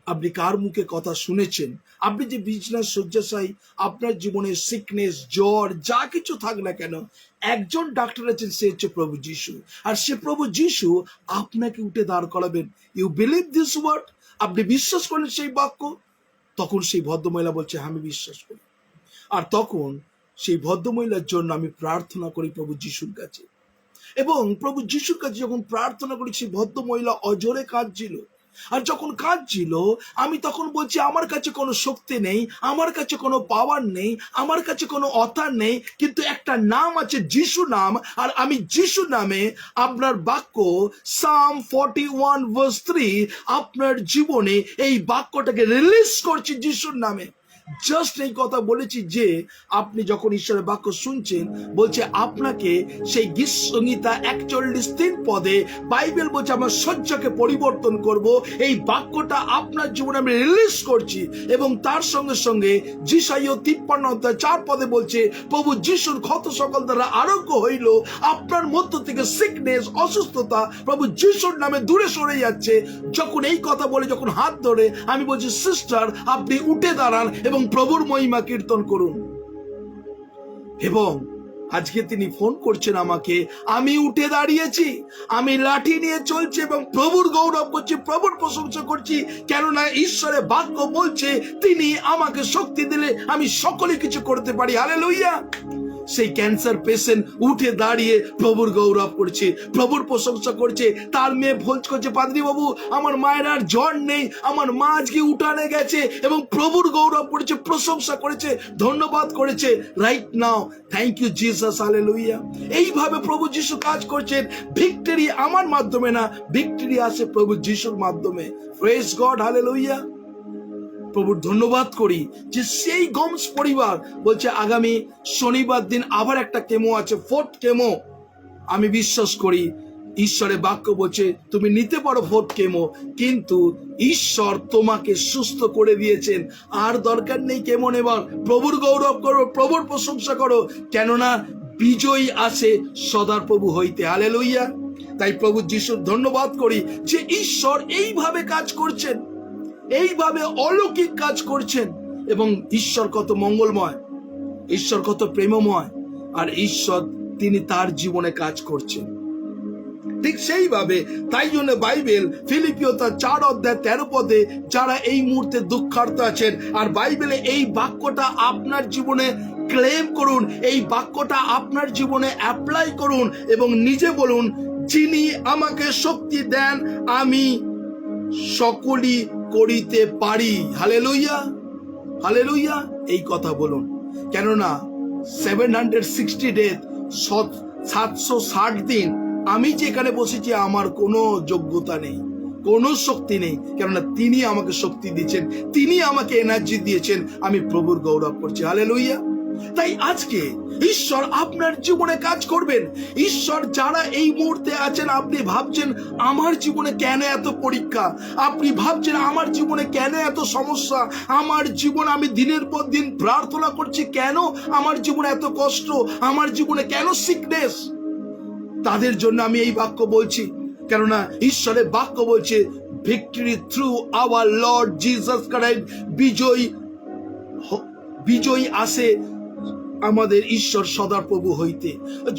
আপনি কার মুখে কথা শুনেছেন, আপনি যে বিছনা শয্যাশায়ী, আপনার জীবনে সিকনেস, জ্বর যা কিছু থাক না কেন, একজন ডাক্তার আছেন, সে হচ্ছে প্রভু যিশু। আর সে প্রভু যিশু আপনাকে উঠে দাঁড় করাবেন। You believe this word? আপনি বিশ্বাস করেন সেই বাক্য? তখন সেই ভদ্রমহিলা বলছে আমি বিশ্বাস করি। আর তখন সেই ভদ্রমহিলার জন্য আমি প্রার্থনা করি প্রভু যিশুর কাছে, এবং প্রভু যিশুর কাছে যখন প্রার্থনা করি, সেই ভদ্রমহিলা অঝরে কাঁদছিল। আর যখন কাঁদছিল, আমি তখন বলছি আমার কাছে কোনো শক্তি নেই, আমার কাছে কোনো পাওয়ার নেই, আমার কাছে কোনো অথার নেই, কিন্তু একটা নাম আছে, যিশু নাম। আর আমি যিশু নামে আপনার বাক্য সাম 41:3 আপনার জীবনে এই বাক্যটাকে রিলিজ করছি যিশুর নামে। জাস্ট এই কথা বলেছি যে আপনি যখন ঈশ্বরের বাক্য শুনছেন, বলছে আপনাকে সেই গীত সংহিতা 41:3 পদে বাইবেল বলছে আমার শয্যাকে পরিবর্তন করব। এই বাক্যটা আপনার জীবনে আমি রিলিজ করছি, এবং তার সঙ্গে সঙ্গে যিশাইয়া 53:4 পদে বলছে প্রভু যিশুর ক্ষত সকল দ্বারা আরোগ্য হইল। আপনার মধ্য থেকে সিকনেস, অসুস্থতা প্রভু যিশুর নামে দূরে সরে যাচ্ছে। যখন এই কথা বলে, যখন হাত ধরে আমি বলছি সিস্টার আপনি উঠে দাঁড়ান এবং প্রভুর মহিমা কীর্তন করুন। এবং আজকে তিনি ফোন করছেন আমাকে, আমি উঠে দাঁড়িয়েছি, আমি লাঠি নিয়ে চলছি এবং প্রভুর গৌরব করছি, প্রভুর প্রশংসা করছি, কেননা ঈশ্বরের বাক্য বলছে তিনি আমাকে শক্তি দিলে আমি সকলে কিছু করতে পারি। হালেলুয়া। সেই ক্যান্সার পেশেন্ট উঠে দাঁড়িয়ে প্রভুর গৌরব করছে, প্রভুর প্রশংসা করছে। তার মেয়ে ভোজ করছে, পাদ্রী বাবু আমার মায়ের আর জ্বর নেই, আমার মা আজকে উঠানে গেছে, এবং প্রভুর গৌরব করেছে, প্রশংসা করেছে, ধন্যবাদ করেছে। Right now, thank you Jesus, hallelujah. এইভাবে প্রভু যিশু কাজ করছেন। ভিক্টরি আমার মাধ্যমে না, ভিক্টরি আসে প্রভু যিশুর মাধ্যমে। Praise God, hallelujah. প্রভুর ধন্যবাদ করি যে সেই গোমস পরিবার বলছে আগামী শনিবার দিন আবার একটা কেমো আছে, 4th কেমো। আমি বিশ্বাস করি ঈশ্বরের বাক্য বলছে তুমি নিতে পারো 4th কেমো, কিন্তু ঈশ্বর তোমাকে সুস্থ করে দিয়েছেন, আর দরকার নেই কেমো নেবার। প্রভুর গৌরব করো, প্রভুর প্রশংসা করো, কেননা বিজয়ী আসে সদার প্রভু হইতে। হালেলুয়া। তাই প্রভু যিশুর ধন্যবাদ করি যে ঈশ্বর এইভাবে কাজ করছেন, এইভাবে অলৌকিক কাজ করছেন। এবং ঈশ্বর কত মঙ্গলময়, ঈশ্বর কত প্রেমময়, আর ঈশ্বর তিনি তার জীবনে কাজ করছেন। ঠিক সেইভাবে তাই জন্য বাইবেল ফিলিপিও তার 4:13 যারা এই মুহূর্তে দুঃখার্ত আছেন, আর বাইবেলে এই বাক্যটা আপনার জীবনে ক্লেম করুন, এই বাক্যটা আপনার জীবনে অ্যাপ্লাই করুন এবং নিজে বলুন, যিনি আমাকে শক্তি দেন আমি সকলই করিতে পারি। হালেলুয়া, হালেলুয়া, এই কথা বলুন। কেননা 760 ডেজ, 760 দিন আমি যেখানে বসেছি আমার কোনো যোগ্যতা নেই, কোনো শক্তি নেই, কেননা তিনি আমাকে শক্তি দিয়েছেন, তিনি আমাকে এনার্জি দিয়েছেন। আমি প্রভুর গৌরব করছি। হালেলুয়া। তাই আজকে ঈশ্বর আপনার জীবনে কাজ করবেন। ঈশ্বর যারা এই মুহূর্তে আছেন, আপনি ভাবছেন আমার জীবনে কেন এত পরীক্ষা, আপনি ভাবছেন আমার জীবনে কেন এত সমস্যা, আমার জীবন আমি দিনের পর দিন প্রার্থনা করছি কেন আমার জীবনে এত কষ্ট, আমার জীবনে কেন সিকনেস, তাদের জন্য আমি এই বাক্য বলছি। কেননা ঈশ্বরের বাক্য বলছে victory through our Lord Jesus Christ, বিজয় আসে আমাদের ঈশ্বর সদাপ্রভু হইতে।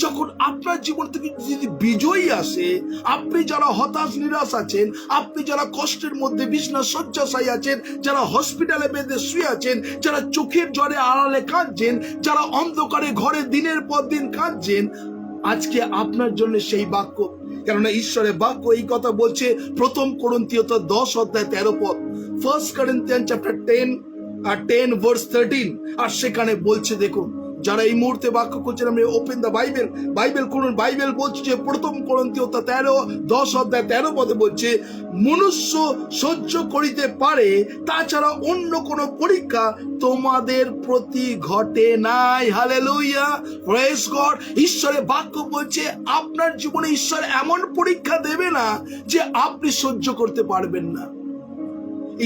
যখন আপনার জীবন থেকে যদি বিজয়ী আসে, আপনি যারা হতাশ নিরাশ আছেন, আপনি যারা কষ্টের মধ্যে বিছনা শয্যাশায়ী আছেন, যারা হসপিটালে বেঁধে শুয়ে আছেন, যারা চোখের জলে আড়ালে কাঁদছেন, যারা অন্ধকারে ঘরে দিনের পর দিন কাঁদছেন, আজকে আপনার জন্য সেই বাক্য। কেননা ঈশ্বরের বাক্য এই কথা বলছে 1 কোরিন্থীয় 10:13, 1 Corinthians chapter 10:13, আর সেখানে বলছে, দেখুন যারা এই মুহূর্তে বাক্য করছেন, আমি ওপেন দ্য বাইবেল করুন। বাইবেল বলছে যে 1 কোরিন্থীয় 10:13 বলছে, মনুষ্য সহ্য করিতে পারে, তাছাড়া অন্য কোন পরীক্ষা তোমাদের প্রতি ঘটে নাই। Hallelujah, praise God. ঈশ্বরের বাক্য বলছে আপনার জীবনে ঈশ্বর এমন পরীক্ষা দেবে না যে আপনি সহ্য করতে পারবেন না।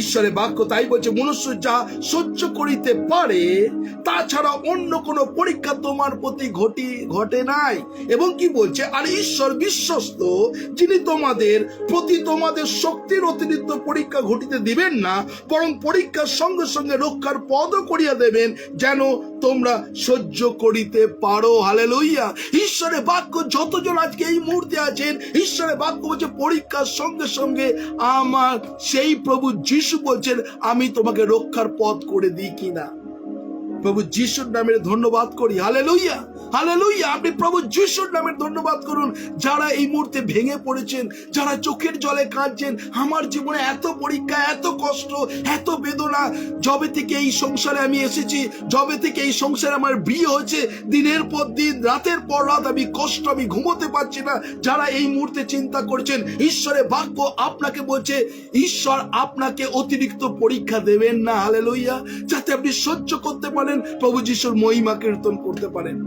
ঈশ্বরের বাক্য তাই বলছে, মনুষ্য যা সহ্য করিতে পারে, তাছাড়া অন্য কোন পরীক্ষা তোমার প্রতি ঘটে নাই। এবং কি বলছে, আর ঈশ্বর বিশ্বস্ত, যিনি তোমাদের প্রতি তোমাদের শক্তির অতিরিক্ত পরীক্ষা ঘটিতে দিবেন না, বরং পরীক্ষার সঙ্গে সঙ্গে রক্ষার পদও করিয়া দেবেন, যেন তোমরা সহ্য করিতে পারো। হালেলুয়া। ঈশ্বরের বাক্য যতজন আজকে এই মুহূর্তে আছেন, ঈশ্বরের বাক্য বলছে পরীক্ষার সঙ্গে সঙ্গে আমার সেই প্রভু যিশু বলছেন আমি তোমাকে রক্ষার পথ করে দিই কিনা। প্রভু যিশুর নামের ধন্যবাদ করি। Hallelujah, hallelujah. আপনি প্রভু যিশুর নামের ধন্যবাদ করুন। যারা এই মুহূর্তে ভেঙে পড়েছেন, যারা চোখের জলে কাঁদছেন, আমার জীবনে এত পরীক্ষা, এত কষ্ট, এত বেদনা, যবে থেকে এই সংসারে আমি এসেছি, যবে থেকে এই সংসারে আমার বিয়ে হয়েছে, দিনের পর দিন, রাতের পর রাত আমি কষ্ট, আমি ঘুমোতে পারছি না। যারা এই মুহূর্তে চিন্তা করছেন, ঈশ্বরের বাক্য আপনাকে বলছে ঈশ্বর আপনাকে অতিরিক্ত পরীক্ষা দেবেন না। হালেলুয়া। যাতে আপনি সহ্য করতে পারেন, প্রভু যিশুর মহিমা কীর্তন করতে পারেন।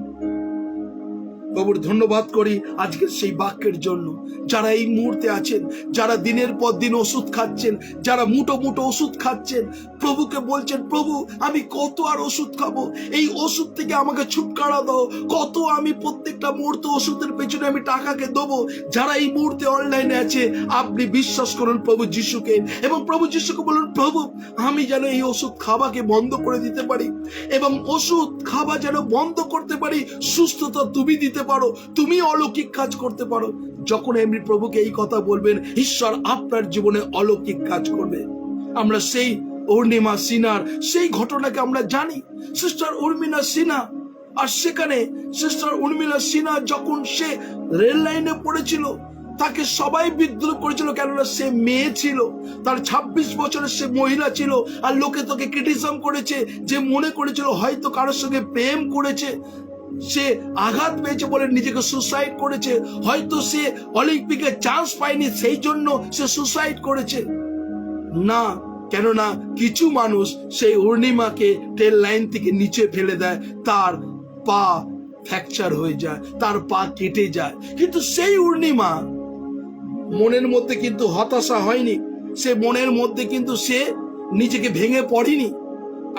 প্রভুর ধন্যবাদ করি আজকের সেই বাক্যের জন্য। যারা এই মুহূর্তে আছেন, যারা দিনের পর দিন ওষুধ খাচ্ছেন, যারা মুঠো মুঠো ওষুধ খাচ্ছেন, প্রভুকে বলছেন, প্রভু আমি কত আর ওষুধ খাবো, এই ওষুধ থেকে আমাকে ছুটকারা দাও, কত আমি প্রত্যেকটা মুহূর্তে ওষুধের পেছনে আমি টাকাকে দেবো। যারা এই মুহূর্তে অনলাইনে আছে, আপনি বিশ্বাস করুন প্রভু যিশুকে, এবং প্রভু যিশুকে বলুন, প্রভু আমি যেন এই ওষুধ খাওয়াকে বন্ধ করে দিতে পারি, এবং ওষুধ খাওয়া যেন বন্ধ করতে পারি। সুস্থতা তুমি দিতে পারো, তুমি অলৌকিক কাজ করতে পারো। যখন এমনি প্রভুকে এই কথা বলবেন, ঈশ্বর আপনার জীবনে অলৌকিক কাজ করবে। আমরা সেই অরুণিমা সিনহার সেই ঘটনাকে আমরা জানি, সিস্টার উর্মিলা সিনহা। আর সেখানে সিস্টার উর্মিলা সিনহা যখন সে রেল লাইনে পড়েছিল, তাকে সবাই বিদ্রুপ করেছিল, কেননা সে মেয়ে ছিল, তার 26 বছরের সে মহিলা ছিল। আর লোকে তাকে ক্রিটিসিজম করেছে, যে মনে করেছিল হয়তো কারোর সঙ্গে প্রেম করেছে, সে আঘাত পেয়েছে বলে নিজেকে সুসাইড করেছে, হয়তো সে অলিম্পিকে চান্স পায়নি সেই জন্য সে সুসাইড করেছে। না, কেননা কিছু মানুষ সেই অরুণিমাকে ট্রেন লাইন থেকে নিচে ফেলে দেয়, তার পা ফ্র্যাকচার হয়ে যায়, তার পা কেটে যায়। কিন্তু সেই অরুণিমা মনের মধ্যে কিন্তু হতাশা হয়নি, সে মনের মধ্যে কিন্তু সে নিজেকে ভেঙে পড়েনি।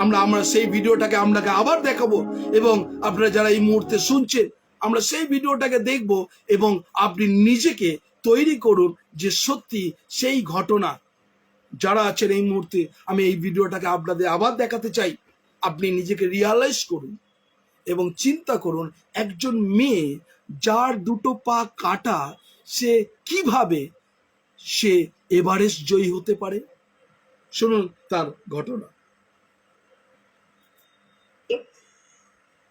আমরা সেই ভিডিওটাকে আপনাকে আবার দেখাবো, এবং আপনারা যারা এই মুহূর্তে শুনছেন, আমরা সেই ভিডিওটাকে দেখব, এবং আপনি নিজেকে তৈরি করুন যে সত্যি সেই ঘটনা। যারা আছেন এই মুহূর্তে, আমি এই ভিডিওটাকে আপনাদের আবার দেখাতে চাই। আপনি নিজেকে রিয়ালাইজ করুন এবং চিন্তা করুন, একজন মেয়ে যার দুটো পা কাটা, সে কিভাবে সে এভারেস্ট জয়ী হতে পারে। শুনুন তার ঘটনা।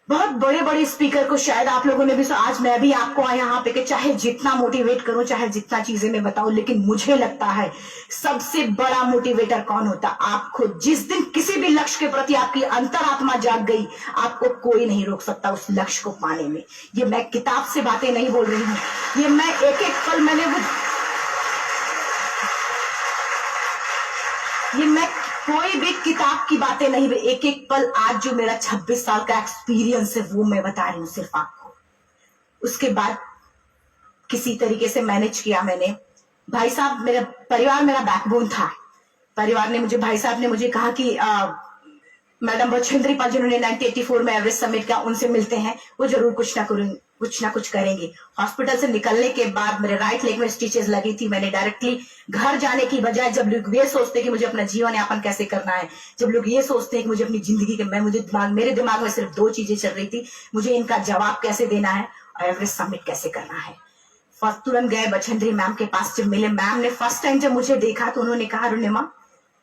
बहुत बड़े बड़े स्पीकर को शायद आप लोगों ने भी आज मैं भी आपको यहाँ पे कि चाहे जितना मोटिवेट करूं, चाहे जितना चीजें मैं बताऊं, लेकिन मुझे लगता है सबसे बड़ा मोटिवेटर कौन होता, आप खुद। जिस दिन किसी भी लक्ष्य के प्रति आपकी अंतरात्मा जाग गई, आपको कोई नहीं रोक सकता उस लक्ष्य को पाने में। ये मैं किताब से बातें नहीं बोल रही हूँ, ये मैं एक एक पल मैंने ये मैं कोई भी किताब की बातें नहीं, एक एक पल आज जो मेरा 26 साल का एक्सपीरियंस है वो मैं बता रही हूँ सिर्फ आपको। उसके बाद किसी तरीके से मैनेज किया मैंने। भाई साहब, मेरा परिवार मेरा बैकबोन था। परिवार ने मुझे, भाई साहब ने मुझे कहा कि मैडम बछेंद्री पाल जिन्होंने 1984 में एवरेस्ट समिट का, उनसे मिलते हैं, वो जरूर कुछ ना कुछ करेंगे। हॉस्पिटल से निकलने के बाद मेरे राइट लेग में स्टिचेस लगी थी। मैंने डायरेक्टली घर जाने की बजाय, जब लोग ये सोचते कि मुझे अपना जीवन यापन कैसे करना है, जब लोग ये सोचते हैं कि मुझे अपनी जिंदगी के, मेरे दिमाग में सिर्फ दो चीजें चल रही थी, मुझे इनका जवाब कैसे देना है और एवरेस्ट समिट कैसे करना है। तुरंत गए बछेंद्री मैम के पास। जब मिले, मैम ने फर्स्ट टाइम जब मुझे देखा तो उन्होंने कहा, अरुणिमा,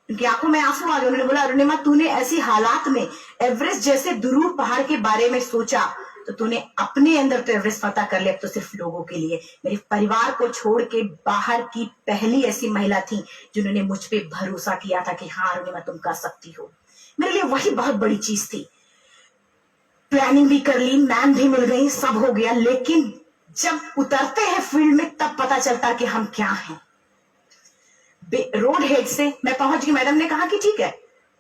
उनकी आंखों में आंसू आ गए। उन्होंने बोला, अरुणिमा, तूने ऐसी हालात में एवरेस्ट जैसे दुरूह पहाड़ के बारे में सोचा तो तूने अपने अंदर तो एवरेस्ट फतह कर लिया, अब तो सिर्फ लोगों के लिए। मेरे परिवार को छोड़ के बाहर की पहली ऐसी महिला थी जिन्होंने मुझ पे भरोसा किया था कि हाँ अरुणिमा, तुम कर सकती हो। मेरे लिए वही बहुत बड़ी चीज थी। प्लानिंग भी कर ली, मैम भी मिल गई, सब हो गया, लेकिन जब उतरते हैं फील्ड में तब पता चलता कि हम क्या हैं। रोड हेड से मैं पहुंच गई। मैडम ने कहा कि ठीक है,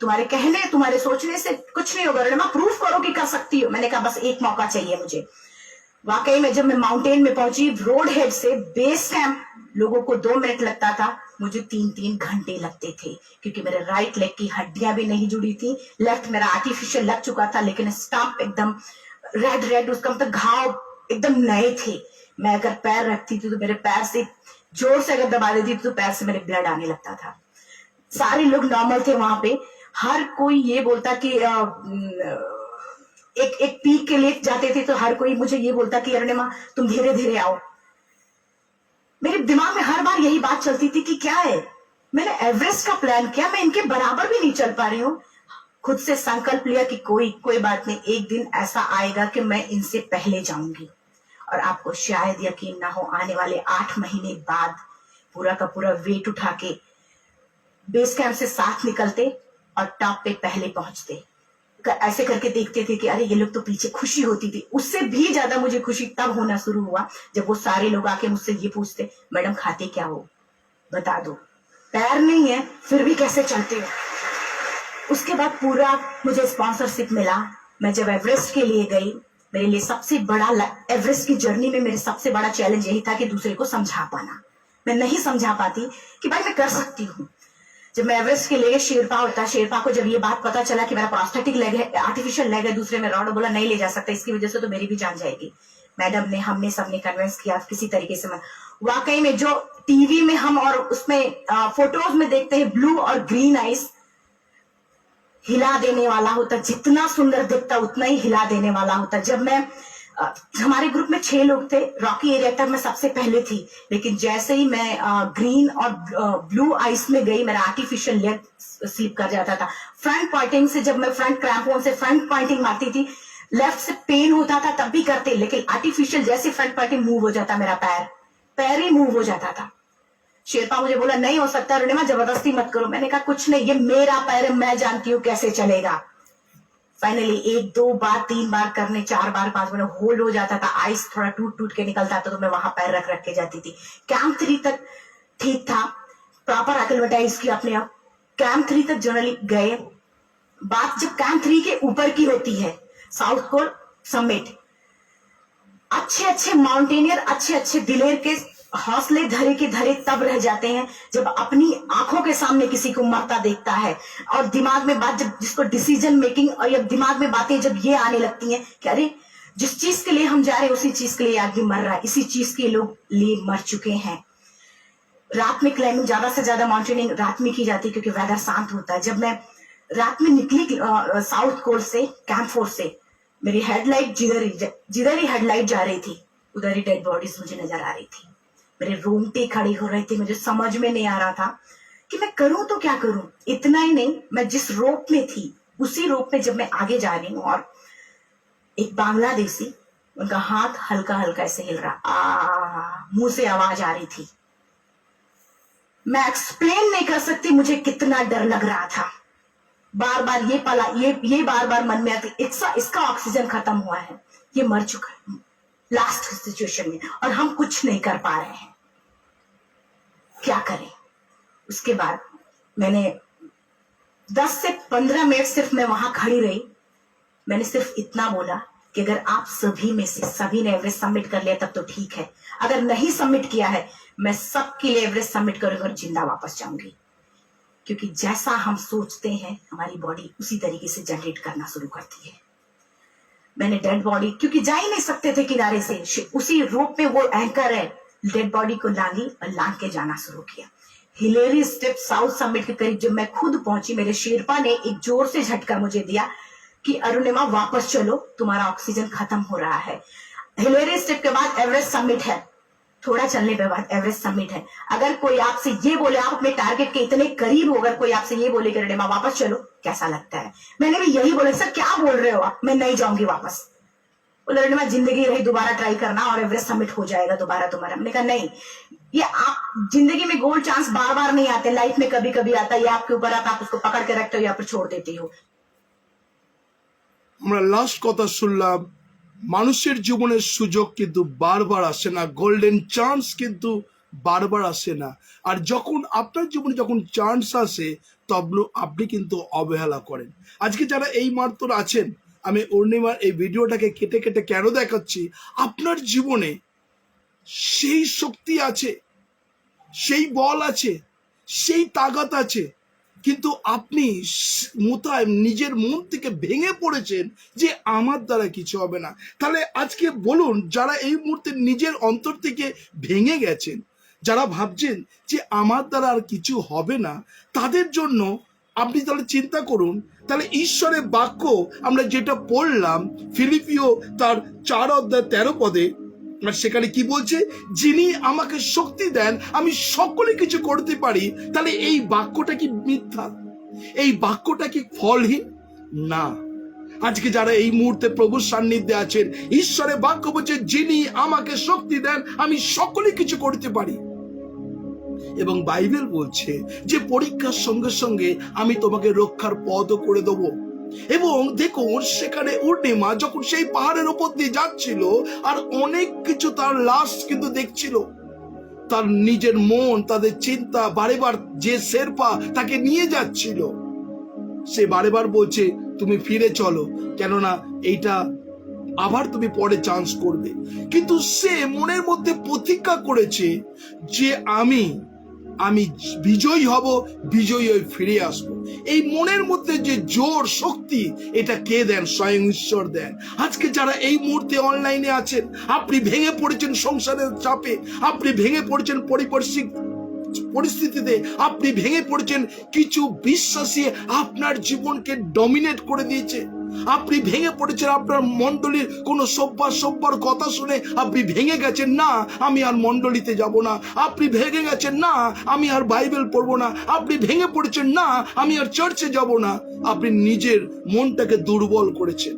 तुम्हारे कहने, तुम्हारे सोचने से कुछ नहीं होगा, अरुणिमा, प्रूफ करो कि कर सकती हो। मैंने कहा बस एक मौका चाहिए मुझे। वाकई में जब मैं माउंटेन में पहुंची, रोड हेड से बेस कैंप लोगों को 2 मिनट लगता था, मुझे 3-3 घंटे लगते थे, क्योंकि मेरे राइट लेग की हड्डियां भी नहीं जुड़ी थी। लेफ्ट मेरा आर्टिफिशियल लग चुका था, लेकिन स्टंप एकदम रेड, उसका मतलब घाव एकदम नए थे। मैं अगर पैर रखती थी तो मेरे पैर से जोर से अगर दबा देती थी तो पैर से मेरे ब्लड आने लगता था। सारे लोग नॉर्मल थे वहां पे। हर कोई ये बोलता कि एक पीक के लिए जाते थे तो हर कोई मुझे ये बोलता कि अरुणिमा, तुम धीरे धीरे आओ। मेरे दिमाग में हर बार यही बात चलती थी कि क्या है, मैंने एवरेस्ट का प्लान किया, मैं इनके बराबर भी नहीं चल पा रही हूँ। खुद से संकल्प लिया कि कोई बात नहीं, एक दिन ऐसा आएगा कि मैं इनसे पहले जाऊंगी। और आपको शायद यकीन ना हो, आने वाले 8 महीने बाद पूरा का पूरा वेट उठा के बेस कैंप से साथ निकलते और टॉप पे पहले पहुंचते। ऐसे करके देखते थे कि अरे ये लोग तो पीछे। खुशी होती थी, उससे भी ज्यादा मुझे खुशी तब होना शुरू हुआ जब वो सारे लोग आके मुझसे ये पूछते, मैडम खाते क्या हो, बता दो, पैर नहीं है फिर भी कैसे चलते हो। उसके बाद पूरा मुझे स्पॉन्सरशिप मिला। मैं जब एवरेस्ट के लिए गई, मेरे लिए सबसे बड़ा, एवरेस्ट की जर्नी में मेरे सबसे बड़ा चैलेंज यही था कि दूसरे को समझा पाना। मैं नहीं समझा पाती कि भाई मैं कर सकती हूँ। जब मैं एवरेस्ट के लिए, शेरपा होता, शेरपा को जब ये बात पता चला कि मेरा प्रोस्थेटिक लेग है, आर्टिफिशियल लेग है, दूसरे में रॉड, बोला नहीं ले जा सकता, इसकी वजह से तो मेरी भी जान जाएगी। मैडम ने, हमने सबने कन्विंस किया किसी तरीके से। वाकई में जो टीवी में हम और उसमें फोटोज में देखते हैं ब्लू और ग्रीन आइस, हिला देने वाला होता, जितना सुंदर दिखता उतना ही हिला देने वाला होता। जब मैं, हमारे ग्रुप में 6 लोग थे, रॉकी एरिया तक मैं सबसे पहले थी, लेकिन जैसे ही मैं ग्रीन और ब्लू आइस में गई, मेरा आर्टिफिशियल लेग स्लिप कर जाता था। फ्रंट पॉइंटिंग से, जब मैं फ्रंट क्रैम्पोन से फ्रंट पॉइंटिंग मारती थी, लेफ्ट से पेन होता था तब भी करते, लेकिन आर्टिफिशियल जैसे फ्रंट पॉइंटिंग मूव हो जाता, मेरा पैर ही मूव हो जाता था। शेरपा मुझे बोला नहीं हो सकता अरुणिमा, जबरदस्ती मत करो। मैंने कहा कुछ नहीं, ये मेरा पैर है, मैं जानती हूँ कैसे चलेगा। फाइनली 1, 2 बार, 3 बार करने, 4 बार, 5 बार होल्ड हो जाता था। आइस थोड़ा टूट के निकलता था तो मैं वहां पैर रख के जाती थी। कैंप 3 तक ठीक था, प्रॉपर एक्लिमेटाइज किया अपने आप। कैंप 3 तक जनरली गए। बात जब कैंप 3 के ऊपर की होती है, साउथ कोर समिट, अच्छे माउंटेनियर, अच्छे दिलेर के हौसले धरे के धरे तब रह जाते हैं जब अपनी आंखों के सामने किसी को मरता देखता है, और दिमाग में बात, जब जिसको डिसीजन मेकिंग, और ये दिमाग में बातें जब ये आने लगती हैं कि अरे जिस चीज के लिए हम जा रहे हैं उसी चीज के लिए आदमी मर रहा है, इसी चीज के लोग लिए मर चुके हैं। रात में क्लाइंबिंग ज्यादा से ज्यादा माउंटेनिंग रात में की जाती है क्योंकि वेदर शांत होता है। जब मैं रात में निकली साउथ कोर्ट से, कैंप फोर्स से, मेरी हेडलाइट जिधर ही हेडलाइट जा रही थी उधर ही डेड बॉडीज मुझे नजर आ रही थी। मेरे रोंगटे खड़ी हो रहे थे। मुझे समझ में नहीं आ रहा था कि मैं करूं तो क्या करूं। इतना ही नहीं, मैं जिस रोप में थी उसी रोप में जब मैं आगे जा रही हूँ और एक बांग्लादेशी, उनका हाथ हल्का हल्का ऐसे हिल रहा, मुंह से आवाज आ रही थी। मैं एक्सप्लेन नहीं कर सकती मुझे कितना डर लग रहा था। बार बार ये बार बार मन में आती, इसका ऑक्सीजन खत्म हुआ है, ये मर चुका है लास्ट सिचुएशन में और हम कुछ नहीं कर पा रहे हैं, क्या करें। उसके बाद मैंने 10 से 15 मिनट सिर्फ मैं वहां खड़ी रही। मैंने सिर्फ इतना बोला कि अगर आप सभी में से सभी ने एवरेस्ट सबमिट कर लिया तब तो ठीक है, अगर नहीं सबमिट किया है मैं सबके लिए एवरेस्ट सबमिट करूंगी और जिंदा वापस जाऊंगी। क्योंकि जैसा हम सोचते हैं हमारी बॉडी उसी तरीके से जनरेट करना शुरू करती है। मैंने डेड बॉडी, क्योंकि जा ही नहीं सकते थे किनारे से, उसी रोप में वो एंकर है, डेड बॉडी को लांगी और लांग के जाना शुरू किया। हिलेरी स्टेप साउथ समिट के करीब जब मैं खुद पहुंची, मेरे शेरपा ने एक जोर से झटका मुझे दिया कि अरुणिमा वापस चलो, तुम्हारा ऑक्सीजन खत्म हो रहा है। हिलेरी स्टेप के बाद एवरेस्ट समिट है, थोड़ा चलने के बाद एवरेस्ट समिट है। अगर कोई आपसे ये बोले, आप अपने टारगेट के इतने करीब हो, अगर कोई आपसे ये बोले कि अरुणिमा वापस चलो, कैसा लगता है? मैंने भी यही बोला, सर क्या बोल रहे हो आप, मैं नहीं जाऊंगी वापस। बोले अरुणिमा जिंदगी रही, दोबारा ट्राई करना और एवरेस्ट समिट हो जाएगा दोबारा तुम्हारा। मैंने कहा नहीं, ये आप जिंदगी में गोल्ड चांस बार बार नहीं आते, लाइफ में कभी कभी आता है, ये आपके ऊपर आता, आप उसको पकड़ के रखते हो या फिर छोड़ देते हो। আমরা লাস্ট কথা শুনলাম, মানুষের জীবনের সুযোগ কিন্তু বারবার আসে না, গোল্ডেন চান্স কিন্তু বারবার আসে না। আর যখন আপনার জীবনে যখন চান্স আসে তখন আপনি কিন্তু অবহেলা করেন। আজকে যারা এই মাত্র আছেন, আমি অরুণিমার এই ভিডিওটাকে কেটে কেটে কেন দেখাচ্ছি, আপনার জীবনে সেই শক্তি আছে, সেই বল আছে, সেই তাগাত আছে, কিন্তু আপনি মোতায়েম নিজের মন থেকে ভেঙে পড়েছেন যে আমার দ্বারা কিছু হবে না। তাহলে আজকে বলুন, যারা এই মুহূর্তে নিজের অন্তর থেকে ভেঙে গেছেন, যারা ভাবছেন যে আমার দ্বারা আর কিছু হবে না, তাদের জন্য আপনি তাহলে চিন্তা করুন। তাহলে ঈশ্বরের বাক্য আমরা যেটা পড়লাম ফিলিপিও তার 4:13 আর সেখানে কি বলছে, যিনি আমাকে শক্তি দেন আমি সকলে কিছু করতে পারি। তাহলে এই বাক্যটা কি মিথ্যা? এই বাক্যটা কি ফলহীন? না। আজকে যারা এই মুহূর্তে প্রভুর সান্নিধ্যে আছেন, ঈশ্বরের বাক্য বলছে যিনি আমাকে শক্তি দেন আমি সকলে কিছু করতে পারি। এবং বাইবেল বলছে যে পরীক্ষার সঙ্গে সঙ্গে আমি তোমাকে রক্ষার পথও করে দেবো। এবং দেখুন সেখানে অরুণিমা যখন সেই পাহাড়ের উপর দিয়ে যাচ্ছিল আর অনেক কিছু তার লাশ কিন্তু দেখছিল, তার নিজের মন, তাদের চিন্তা বারেবার যে শেরপা তাকে নিয়ে যাচ্ছিল, সে বারেবার বলছে তুমি ফিরে চলো, কেননা এইটা আবার তুমি পরে চান্স করবে। কিন্তু সে মনের মধ্যে প্রতিজ্ঞা করেছে যে আমি বিজয়ী হব, বিজয়ী হয়ে ফিরে আসবো। এই মনের মধ্যে যে জোর শক্তি, এটা কে দেন? স্বয়ং ঈশ্বর দেন। আজকে যারা এই মুহূর্তে অনলাইনে আছেন, আপনি ভেঙে পড়েছেন সংসারের চাপে, আপনি ভেঙে পড়েছেন পারিপার্শ্বিক পরিস্থিতিতে, আপনি ভেঙে পড়েছেন কিছু বিশ্বাসী আপনার জীবনকে ডমিনেট করে দিয়েছে, আপনি ভেঙে পড়েছেন আপনার মন্ডলীর কোনো সব্বার কথা শুনে আপনি ভেঙে গেছেন, না আমি আর মন্ডলীতে যাব না। আপনি ভেঙে গেছেন, না আমি আর বাইবেল পড়বো না। আপনি ভেঙে পড়েছেন, না আমি আর চার্চে যাব না। আপনি নিজের মনটাকে দুর্বল করেছেন।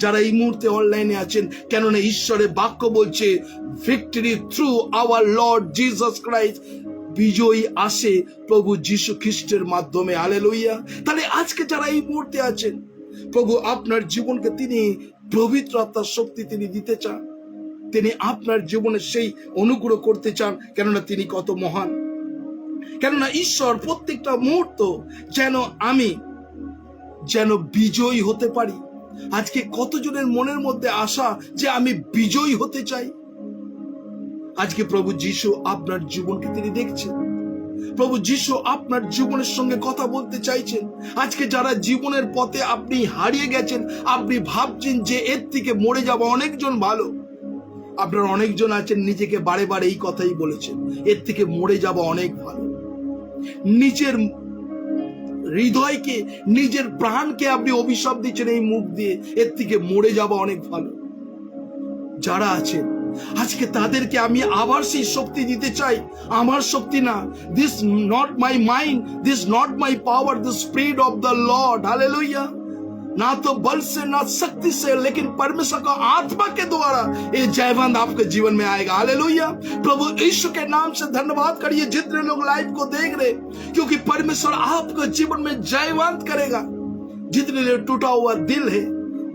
যারা এই মুহূর্তে অনলাইনে আছেন, কেননা ঈশ্বরের বাক্য বলছে victory through our Lord Jesus Christ, বিজয়ী আসে প্রভু যীশু খ্রিস্টের মাধ্যমে। হালেলুয়া। তাহলে আজকে যারা এই মুহূর্তে আছেন, প্রভু আপনার জীবনকে তিনি পবিত্র আত্মার শক্তি তিনি দিতে চান, তিনি আপনার জীবনে সেই অনুগ্রহ করতে চান, কেননা তিনি কত মহান। কেননা ঈশ্বর প্রত্যেকটা মুহূর্ত যেন বিজয়ী হতে পারি। আজকে কতজনের মনের মধ্যে আশা যে আমি বিজয়ী হতে চাই। আজকে প্রভু যীশু আপনার জীবনকে তিনি দেখছেন, প্রভু যীশু আপনার জীবনের সঙ্গে কথা বলতে চাইছেন। আজকে যারা জীবনের পথে আপনি হারিয়ে গেছেন, আপনি ভাবছেন যে এর থেকে মরে যাওয়া অনেকজন ভালো, আপনারা অনেকজন আছেন নিজেকে বারে বারে এই কথাই বলেছেন, এর থেকে মরে যাওয়া অনেক ভালো। নিজের হৃদয়কে, নিজের প্রাণকে আপনি অভিশাপ দিচ্ছেন এই মুখ দিয়ে, এর থেকে মরে যাওয়া অনেক ভালো। যারা আছেন আজকে তাদেরকে আমি আবার সেই শক্তি দিতে চাই। আমার শক্তি না, this not my mind, this not my power, the spirit of the Lord. Hallelujah. ना तो बल से ना शक्ति से, लेकिन परमेश्वर का आत्मा के द्वारा ये जयवंत आपके जीवन में आएगा। हालेलुया। प्रभु यीशु के नाम से धन्यवाद करिए जितने लोग लाइव को देख रहे, क्योंकि परमेश्वर आपके जीवन में जयवंत करेगा। जितने लोग टूटा हुआ दिल है,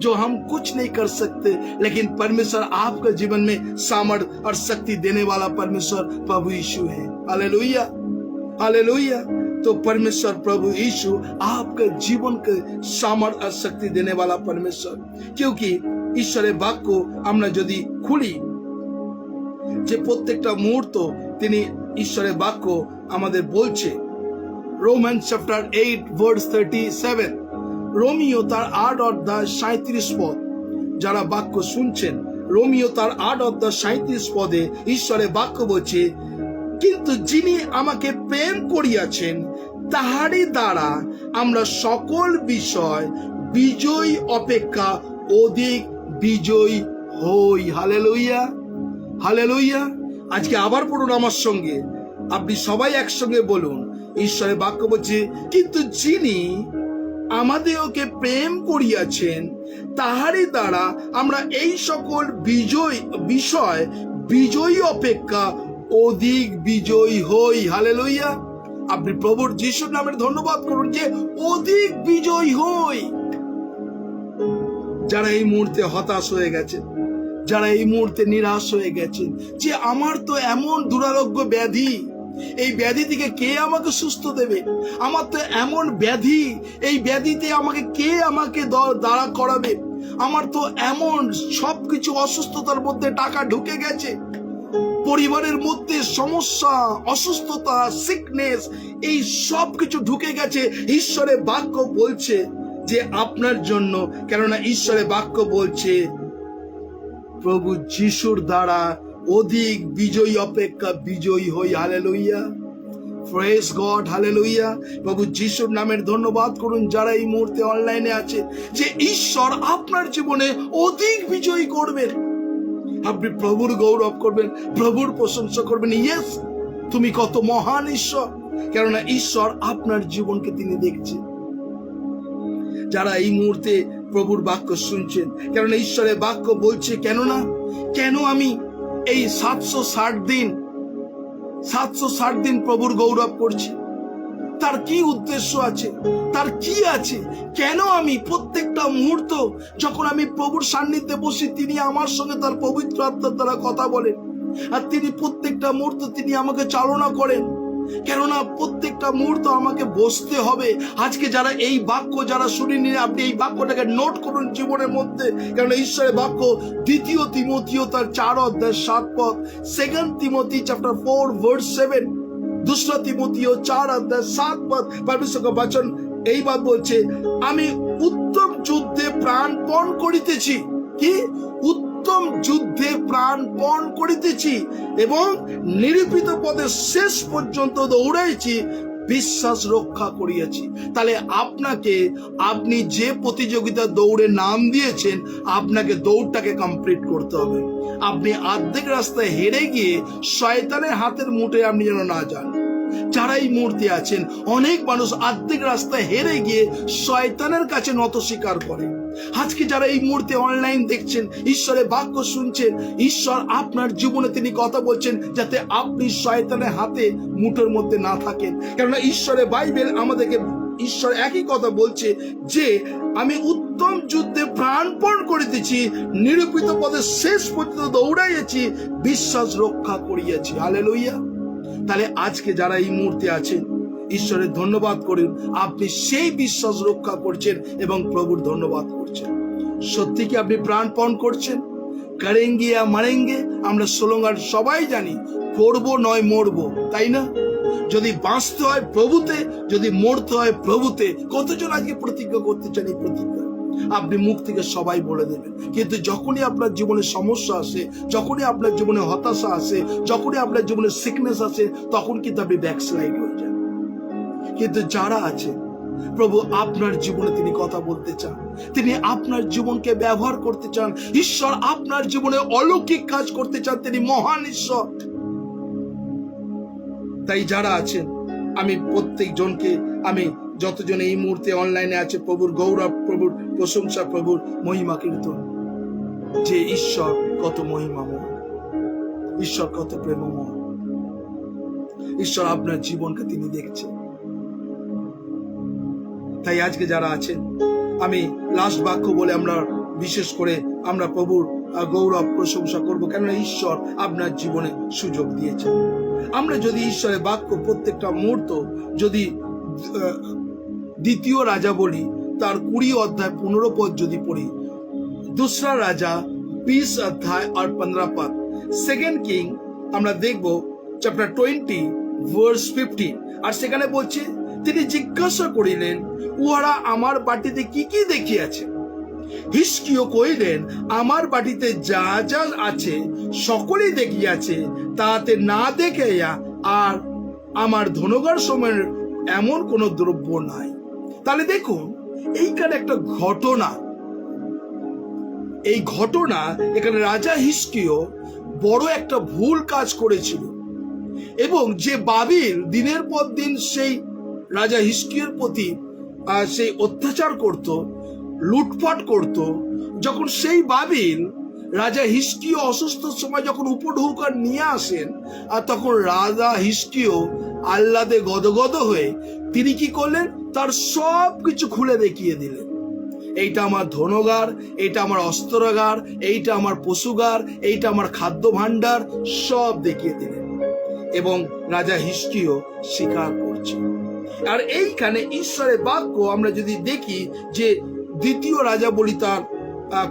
जो हम कुछ नहीं कर सकते, लेकिन परमेश्वर आपके जीवन में सामर्थ और शक्ति देने वाला परमेश्वर प्रभु यीशु है। Hallelujah, hallelujah. तो परमेश्वर प्रभु यीशु आपके जीवन के सामर्थ और शक्ति देने वाला परमेश्वर। क्योंकि ঈশ্বরের বাক্য আমরা যদি খুলি, যে প্রত্যেকটা মুহূর্ত তিনি ঈশ্বরের বাক্য আমাদের বলছে। রোমান চ্যাপ্টার 8 ভার্স 37, রোমিও তার 8 অধ্যায় 37 পদ। যারা বাক্য শুনছেন, রোমিও তার 8 অধ্যায় 37 পদে ঈশ্বরের বাক্য বলছে, কিন্তু যিনি আমাকে প্রেম করিয়াছেন তাহারই দ্বারা আমরা সকল বিষয় বিজয়ী অপেক্ষা অধিক বিজয়ী হই। Hallelujah, hallelujah. আজকে আবার পড়ুন আমার সঙ্গে, আপনি সবাই একসঙ্গে বলুন। ঈশ্বরের বাক্য বলছে, কিন্তু যিনি আমাদেরকে প্রেম করিয়াছেন তাহারই দ্বারা আমরা এই সকল বিষয় বিজয়ী অপেক্ষা অধিক বিজয়ী হই। হালেলুয়া। আপনি প্রভুর যিশুর নামের ধন্যবাদ করুন যে অধিক বিজয়ী হই। যারা এই মুহূর্তে হতাশ হয়ে গেছেন, যারা এই মুহূর্তে নিরাশ হয়ে গেছেন, যে আমার তো এমন দুরারোগ্য ব্যাধি, এই ব্যাধি থেকে কে আমাকে সুস্থ দেবে? আমার তো এমন ব্যাধি, এই ব্যাধিতে কে আমাকে দাঁড়া করাবে? আমার তো এমন সবকিছু অসুস্থতার মধ্যে টাকা ঢুকে গেছে, পরিবারের মধ্যে সমস্যা, অসুস্থতা, সিকনেস, এই সব কিছু ঢুকে গেছে। ঈশ্বরের বাক্য বলছে যে আপনার জন্য, কেননা ঈশ্বরের বাক্য বলছে প্রভু যিশুর দ্বারা অধিক বিজয়ী অপেক্ষা বিজয়ী হই। Hallelujah, praise God, hallelujah. প্রভু যিশুর নামের ধন্যবাদ করুন। যারা এই মুহূর্তে অনলাইনে আছে, যে ঈশ্বর আপনার জীবনে অধিক বিজয়ী করবেন। আপনি প্রভুর গৌরব করবেন, প্রভুর প্রশংসা করবেন। ইয়েস, তুমি কত মহান ঈশ্বর, কেননা ঈশ্বর আপনার জীবনকে তিনি দেখছেন। যারা এই মুহূর্তে প্রভুর বাক্য শুনছেন, কেননা ঈশ্বরের বাক্য বলছে, কেন আমি এই 760 দিন প্রভুর গৌরব করছি? তার কি উদ্দেশ্য আছে, তার কি আছে? কেন আমি প্রত্যেকটা মুহূর্ত যখন আমি প্রভুর সান্নিধ্যে বসি, তিনি আমার সঙ্গে তার পবিত্র আত্মার দ্বারা কথা বলেন, আর তিনি প্রত্যেকটা মুহূর্ত তিনি আমাকে চালনা করেন। কেননা প্রত্যেকটা মুহূর্ত আমাকে বসতে হবে। আজকে যারা এই বাক্য যারা শুনিনি, আপনি এই বাক্যটাকে নোট করুন জীবনের মধ্যে, কারণ ঈশ্বরের বাক্য 2 তিমোথীয় তার 4 অধ্যায় 7 পদ, 2 তিমোথী চ্যাপ্টার 4 ভার্স 7, 2 তিমোথীয় 4 অধ্যায় 7 পদ, परमेश्वर का वचन এই বাত বলছে, আমি উত্তম যুদ্ধে প্রাণপণ করিতেছি। কি? উত্তম যুদ্ধে প্রাণপণ করিতেছি এবং নিরূপিত পদে শেষ পর্যন্ত দৌড়াইছি, বিশ্বাস রক্ষা করিয়াছি। তাহলে আপনি যে প্রতিযোগিতা দৌড়ে নাম দিয়েছেন, আপনাকে দৌড়টাকে কমপ্লিট করতে হবে। আপনি অর্ধেক রাস্তায় হেরে গিয়ে শয়তানের হাতের মুঠে আপনি যেন না যান। যারা এই মুহূর্তে আছেন, অনেক মানুষ অর্ধেক রাস্তায় হেরে গিয়ে শয়তানের কাছে নত স্বীকার করে। আজকে যারা এই মুহূর্তে অনলাইন দেখছেন, ঈশ্বরের বাক্য শুনছেন, ঈশ্বর আপনার জীবনে তিনি কথা বলছেন যাতে আপনি শয়তানের হাতে মুঠোর মধ্যে না থাকেন। কেননা ঈশ্বরের বাইবেল আমাদেরকে, ঈশ্বর একই কথা বলছে যে আমি উত্তম যুদ্ধে প্রাণপণ করিতেছি, নিরূপিত পদে শেষ পর্যন্ত দৌড়াইয়াছি, বিশ্বাস রক্ষা করিয়াছি। হালেলুয়া। তাহলে আজকে যারা এই মুহূর্তে আছেন, ঈশ্বরের ধন্যবাদ করুন, আপনি সেই বিশ্বাস রক্ষা করছেন এবং প্রভুর ধন্যবাদ করছেন। সত্যি কি আপনি প্রাণপণ করছেন? করেঙ্গে या মরেঙ্গে, আমরা স্লোগান সবাই জানি, করবো নয় মরবো, তাই না? যদি বাঁচতে হয় প্রভুতে, যদি মরতে হয় প্রভুতে। কতজন আজকে প্রতিজ্ঞা করতে চান এই প্রতিজ্ঞা? আপনি মুখ থেকে সবাই বলে দেবেন, কিন্তু যখনই আপনার জীবনে সমস্যা আসে, যখনই আপনার জীবনে হতাশা আসে, যখনই আপনার জীবনে সিকনেস আসে, তখন কিন্তু আপনি ব্যাকস্লাইড হয়ে যান। কিন্তু যারা আছে প্রভু আপনার জীবনে তিনি কথা বলতে চান, তিনি আপনার জীবনকে ব্যবহার করতে চান, ঈশ্বর আপনার জীবনে অলৌকিক কাজ করতে চান, তিনি মহান ঈশ্বর। তাই যারা আছেন, আমি প্রত্যেক জনকে, আমি যতজন এই মুহূর্তে অনলাইনে আছে, প্রভুর গৌরব, প্রভুর প্রশংসা, প্রভুর মহিমা কীর্তন, যে ঈশ্বর কত মহিমাময়, ঈশ্বর কত প্রেমময়, ঈশ্বর আপনার জীবনকে তিনি দেখছেন। তাই আজকে যারা আছেন, আমি লাস্ট বাক্য বলে আমরা বিশেষ করে আমরা প্রভুর গৌরব প্রশংসা করব, কেননা ঈশ্বর আপনার জীবনে সুযোগ দিয়েছেন। আমরা যদি ঈশ্বরের বাক্য প্রত্যেকটা মুহূর্ত যদি দ্বিতীয় রাজা বলি তার 20 অধ্যায় 15 পদ যদি পড়ি, दूसरा রাজা 20 অধ্যায় আর 15 পদ, সেকেন্ড কিং আমরা দেখব চ্যাপ্টার 20 ভার্স 15, আর সেখানে বলছে তিনি জিজ্ঞাসা করিলেন, উহারা আমার বাটিতে কি কি দেখিয়াছে? হিজকিয়্যাহ কহিলেন, আমার বাটিতে যা যা আছে সকলেই দেখিয়াছে, তাতে না দেখাইয়া আর আমার ধনগর সময়ের এমন কোন দ্রব্য নাই। তাহলে দেখুন এইখানে একটা ঘটনা, এই ঘটনা এখানে রাজা হিজকিয়্যাহ বড় একটা ভুল কাজ করেছিল, এবং যে বাবিল দিনের পর দিন সেই রাজা হিজকিয়্যাহর প্রতি সেই অত্যাচার করত, লুটপাট করত, যখন সেই বাবিল রাজা হিজকিয়্যাহ অসুস্থর সময় যখন উপঢৌকন নিয়ে আসেন, আর তখন রাজা হিজকিয়্যাহ আহ্লাদে গদগদ হয়ে তিনি কি করলেন, তার সব কিছু খুলে দেখিয়ে দিলেন। এইটা আমার ধনগার, এইটা আমার অস্ত্রাগার, এইটা আমার পশুগার, এইটা আমার খাদ্য ভাণ্ডার, সব দেখিয়ে দিলেন। এবং রাজা হিজকিয়্যাহ স্বীকার করছে। আর এইখানে ঈশ্বরের বাক্য আমরা যদি দেখি যে দ্বিতীয় রাজা বলি তার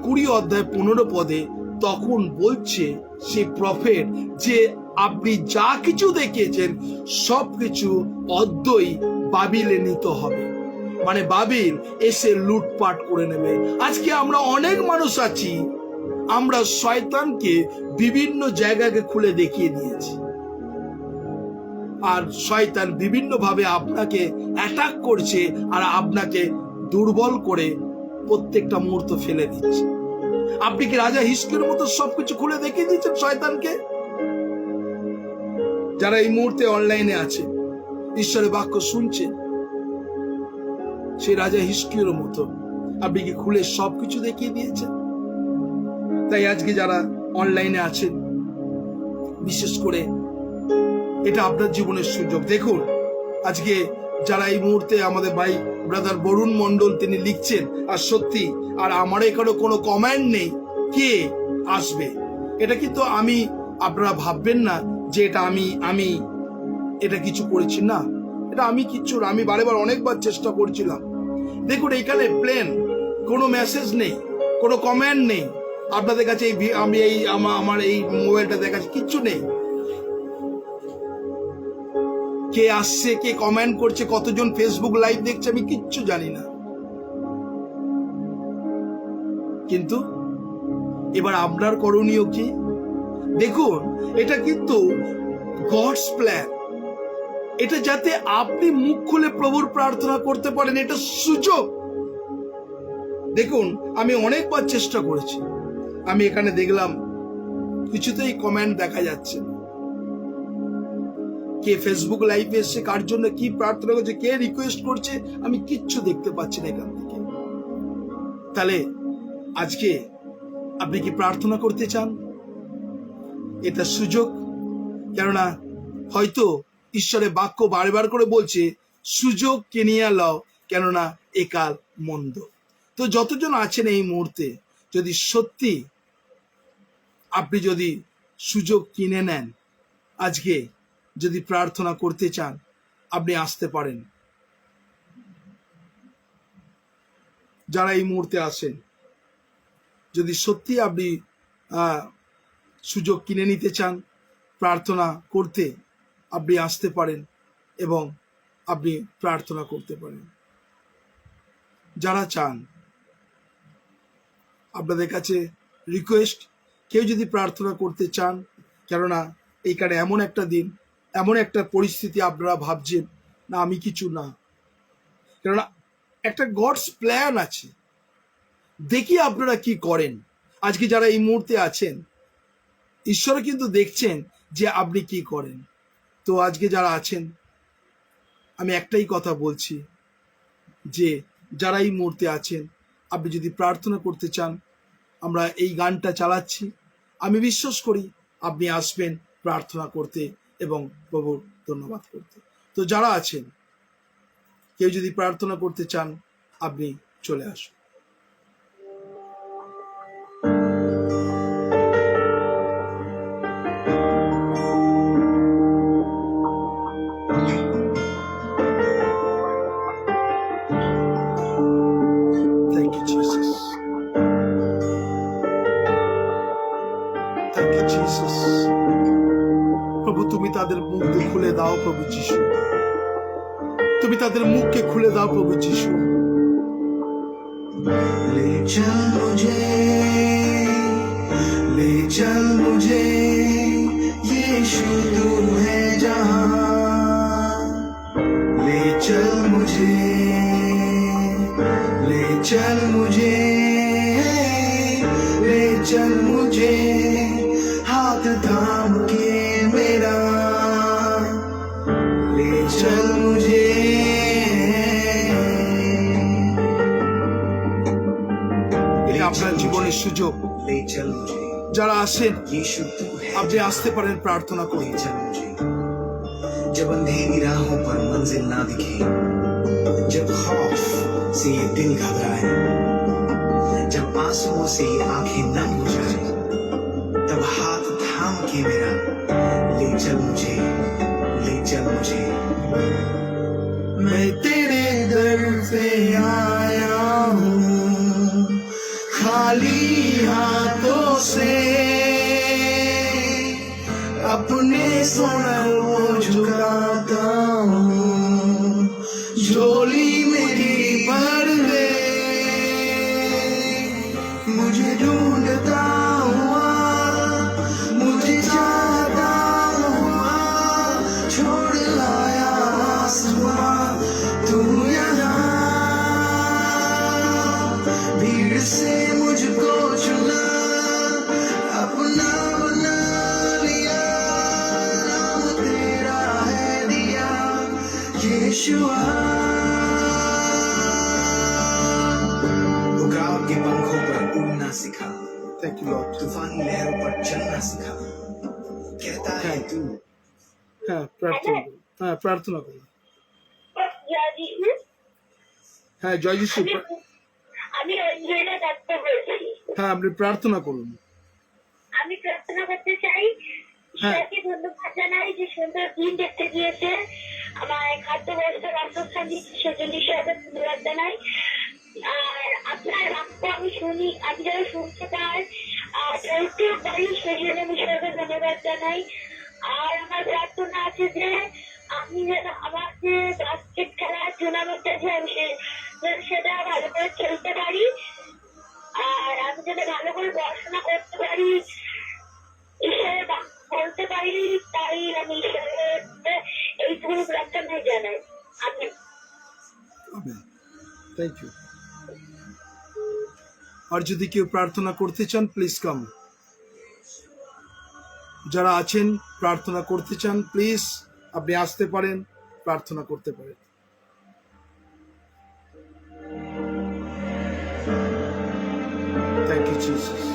20 অধ্যায় 15 পদে, তখন বলছে সেই প্রফেট যে আপনি যা কিছু দেখিয়েছেন সবকিছু অদ্যই বাবিলে নিতে হবে, মানে বাবিল এসে লুটপাট করে নেবে। আজকে আমরা অনেক মানুষ আছি, আমরা শয়তানকে বিভিন্ন জায়গাকে খুলে দেখিয়ে দিয়েছি, আর শয়তান বিভিন্ন ভাবে আপনাকে অ্যাটাক করছে আর আপনাকে দুর্বল করে প্রত্যেকটা মুহূর্ত ফেলে দিচ্ছে। আপনি কি রাজা হিজকিয়্যাহর মতো সবকিছু খুলে দেখিয়ে দিচ্ছেন শয়তানকে? যারা এই মুহূর্তে অনলাইনে আছে, ঈশ্বরের বাক্য শুনছে, সেই রাজা হিজকিয়্যাহর মতো আপনি কি খুলে সবকিছু দেখিয়ে দিয়েছেন? তাই আজকে যারা অনলাইনে আছেন, বিশেষ করে এটা আপনার জীবনের সুযোগ। দেখুন আজকে যারা এই মুহূর্তে আমাদের ভাই ব্রাদার বরুণ মন্ডল তিনি লিখছেন, আর সত্যি, আর আমার এখানে কোনো কমেন্ট নেই কে আসবে, এটা কিন্তু আমি, আপনারা ভাববেন না যে এটা আমি এটা কিছু করেছি, না, এটা আমি কিচ্ছু, আমি বারেবার অনেকবার চেষ্টা করছিলাম। দেখুন এখানে প্লেন কোনো মেসেজ নেই, কোনো কমেন্ট নেই আপনাদের কাছে, আমি এই আমার এই মোবাইলটা দেখাচ্ছি, কিচ্ছু নেই। কে আসছে, কে কমেন্ট করছে, কতজন ফেসবুক লাইভ দেখছে, আমি কিচ্ছু জানি না। কিন্তু এবার আপনার করণীয় কি? দেখুন এটা কিন্তু গডস প্ল্যান, এটা যাতে আপনি মুখ খুলে প্রভুর প্রার্থনা করতে পারেন, এটা সুযোগ। দেখুন আমি অনেকবার চেষ্টা করেছি, আমি এখানে দেখলাম কিছুতেই কমেন্ট দেখা যাচ্ছে না। কে ফেসবুক লাইভে এসে কার জন্য কি প্রার্থনা করছে, কে রিকোয়েস্ট করছে, আমি কিচ্ছু দেখতে পাচ্ছি না এখান থেকে। তাহলে আজকে আপনি কি প্রার্থনা করতে চান? এটা সুযোগ, কেননা হয়তো ঈশ্বরের বাক্য বারবার করে বলছে সুযোগ কিনিয়া লও, কেননা একাল মন্দ। তো যতজন আছেন এই মুহূর্তে, যদি সত্যি আপনি যদি সুযোগ কিনে নেন, আজকে যদি প্রার্থনা করতে চান, আপনি আসতে পারেন। যারা এই মুহূর্তে আসেন, যদি সত্যি আপনি সুযোগ কিনে নিতে চান প্রার্থনা করতে, আপনি আসতে পারেন এবং আপনি প্রার্থনা করতে পারেন। যারা চান আপনাদের কাছে রিকোয়েস্ট, কেউ যদি প্রার্থনা করতে চান, কেননা এইখানে এমন একটা দিন, এমন একটা পরিস্থিতি আপনারা ভাবছেন না আমি কিছু না, কেননা একটা গডস প্ল্যান আছে। দেখি আপনারা কি করেন। আজকে যারা এই মুহূর্তে আছেন, ঈশ্বর কিন্তু দেখছেন যে আপনি কি করেন। তো আজকে যারা আছেন, আমি একটাই কথা বলছি যে যারা এই মুহূর্তে আছেন, আপনি যদি প্রার্থনা করতে চান, আমরা এই গানটা চালাচ্ছি, আমি বিশ্বাস করি আপনি আসবেন প্রার্থনা করতে এবং প্রভুর ধন্যবাদ করতে। তো যারা আছেন, কেউ যদি প্রার্থনা করতে চান, আপনি চলে আসুন। Thank you, Jesus. Thank you, Jesus. প্রভু তুমি তাদের মুখ খুলে দাও প্রভু যিশু, তুমি তাদের মুখকে খুলে দাও প্রভু যিশু। ले चल मुझे, ले चल मुझे, यीशु तू है जहां। ले चल मुझे, ले चल मुझे, ले चल मुझे, हाथ थाम के मेरा, ले चल मुझे। এটা আপনার জীবনের সুযোগ। ले चल मुझे, যারা আসেন, यीशु तू है আপনি আসতে পারেন প্রার্থনা ले করতে। चल मुझे। जब अंधेरी राहों पर मंजिल ना दिखे, जब खौफ से ये दिल घबराए, जब आंसुओं से ये आंखें नम हो जाए, तब हाथ थाम के मेरा ले चल मुझे, ले चल मुझे। मैं तेरे दर पे आया हूँ खाली हाथों से, अपने सर को झुकाता हूँ, झोली मेरी भर दे। मुझे ढूंढता हुआ, मुझे चाहता हुआ, छोड़ आया आसमां तू यहाँ। भीड़ से मुझको चुना, अपना बना लिया, नाम तेरा है दिया यीशुआ। उकाब के पंखों पर उड़ना सिखा, থ্যাংক ইউ লর্ড। तूफानी लहरों पर चलना सिखा, कहता है तू হ্যাঁ প্রার্থনা করুন, হ্যাঁ প্রার্থনা করুন। হ্যাঁ জয় যিশু। আমি অঞ্জনা দত্ত বলছি। হ্যাঁ আপনি প্রার্থনা করুন। আমি প্রার্থনা করতে চাই, হ্যাঁ। ঈশ্বরকে ধন্যবাদ জানাই যে সুন্দর দিন দেখতে দিয়েছে, আমার খাদ্য ব্যবস্থা বাসস্থান দিচ্ছে, সেজন্য ঈশ্বরকে ধন্যবাদ জানাই। আর আপনার বাক্য আমি শুনি, আমি যেন শুনতে পাই আর চলতে পারি, সেই জন্য আমি ঈশ্বরকে ধন্যবাদ জানাই। আর আমার প্রার্থনা আছে যে আমি যেন আমার যে বাস্কেট খেলার টুর্নামেন্ট আছে, আমি সেটা ভালো করে খেলতে পারি, আর আমি যেন ভালো করে পড়াশোনা করতে পারি, ঈশ্বরের বাক্য বলতে পারি, তাই আমি ঈশ্বরের এইটুকু প্রার্থনা জানাই। আমি থ্যাংক ইউ। আর যদি কেউ প্রার্থনা করতে চান, প্লিজ কাম। যারা আছেন প্রার্থনা করতে চান, প্লিজ আপনি আসতে পারেন, প্রার্থনা করতে পারেন। Thank you Jesus.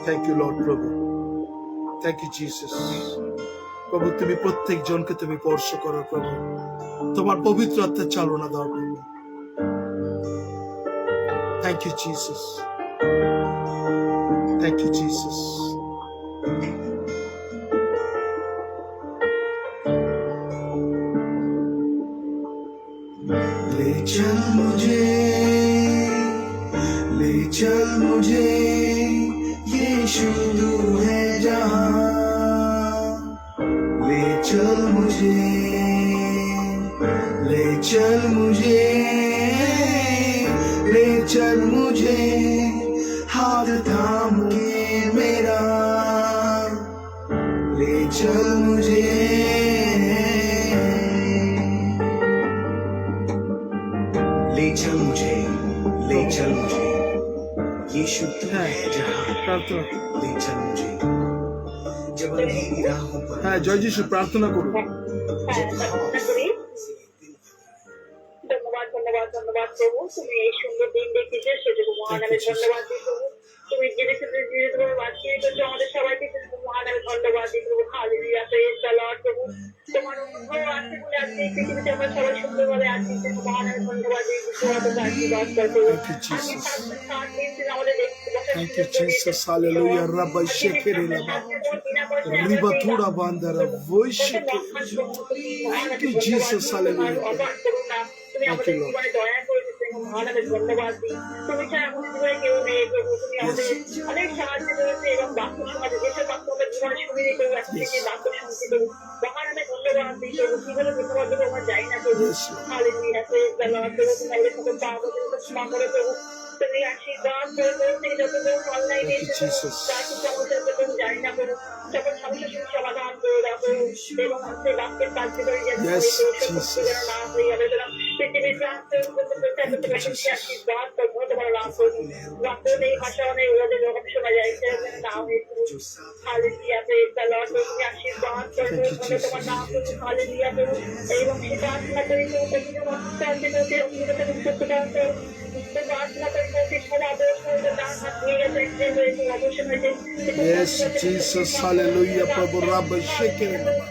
Thank you Lord প্রভু। Thank you Jesus. প্রভু তুমি প্রত্যেক জনকে তুমি স্পর্শ করো প্রভু, তোমার পবিত্র আত্মার চালনা দাও প্রভু। Thank you Jesus. Thank you Jesus. ले चल मुझे, ले चल मुझे, यीशु तू है जहां। ले चल मुझे, ले चल मुझे, चल मुझे हाथ थाम के मेरा, ले चल मुझे, ले चल मुझे, ले चल मुझे, यीशु तू है जहाँ, প্রার্থনা ले चल मुझे, जब अंधेरी राहों पर হ্যাঁ জয় যিশু প্রার্থনা করুন। প্রার্থনা করি। ধন্যবাদ ধন্যবাদ ধন্যবাদ প্রভু, তুমি এই সুন্দর দিন দেখেছো সেজন্য মহানামে ধন্যবাদ দিই প্রভু। তুমি যে তোমার বাঁচিয়ে রেখেছো আমাদের সবাইকে, সেজন্য মহানামে ধন্যবাদ দিই প্রভু। হালেলুয়া, প্রেজ দ্য লর্ড প্রভু। তোমার অনুগ্রহ আছে বলে আজকে এই পৃথিবীতে আমরা সবাই সুন্দরভাবে আছি, সেজন্য মহানামে ধন্যবাদ দিই। তোমাকে আশীর্বাদ করবো। Thank you, Jesus. আমাদের দেখতে Thank you, Jesus. Hallelujah. Rabba shekere lama. Riba thura bandara. Worship. Thank you, Jesus. Hallelujah. তুমি আমাদের জীবনে দয়া করেছো, মহানামে ধন্যবাদ দিই। তুমি ছাড়া আমাদের জীবনে কেউ নেই প্রভু। তুমি আমাদের অনেক সাহায্য করেছো এবং বাক্য সমাজে যেসব বাক্য আমরা জীবনে শুনিনি প্রভু, আজকে সেই বাক্য শুনছি প্রভু। মহানামে ধন্যবাদ দিই প্রভু। কি বলে ধন্যবাদ দেবো আমরা জানি না প্রভু। হালেলুয়া, প্রেজ দ্য লর্ড প্রভু। তুমি আমাদের সকল পাপগুলো ক্ষমা করো প্রভু। তুমি আশীর্বাদ করে থেকে যত অনলাইনে এসে তার সমস্যা প্রভু জানি না প্রভু, সকল সমস্যার সমাধান করে দাও প্রভু। এবং সেই বাক্যের কার্যকরী যেন না হয়ে যাবে, পৃথিবীর আশীর্বাদ করবো তোমার লাভ করবো। বাক্য নেই, ভাষাও নেই, ওদের রকম শোনা যায়, সেরকম না হয়ে হালেলুয়া, প্রেজ দ্য লর্ড। তুমি আশীর্বাদ করবো তোমার নাম করবো, হালেলুয়া প্রভু। এবং সে প্রার্থনা করি Yes, Jesus. Hallelujah. Prabhu Rabba shekere lama.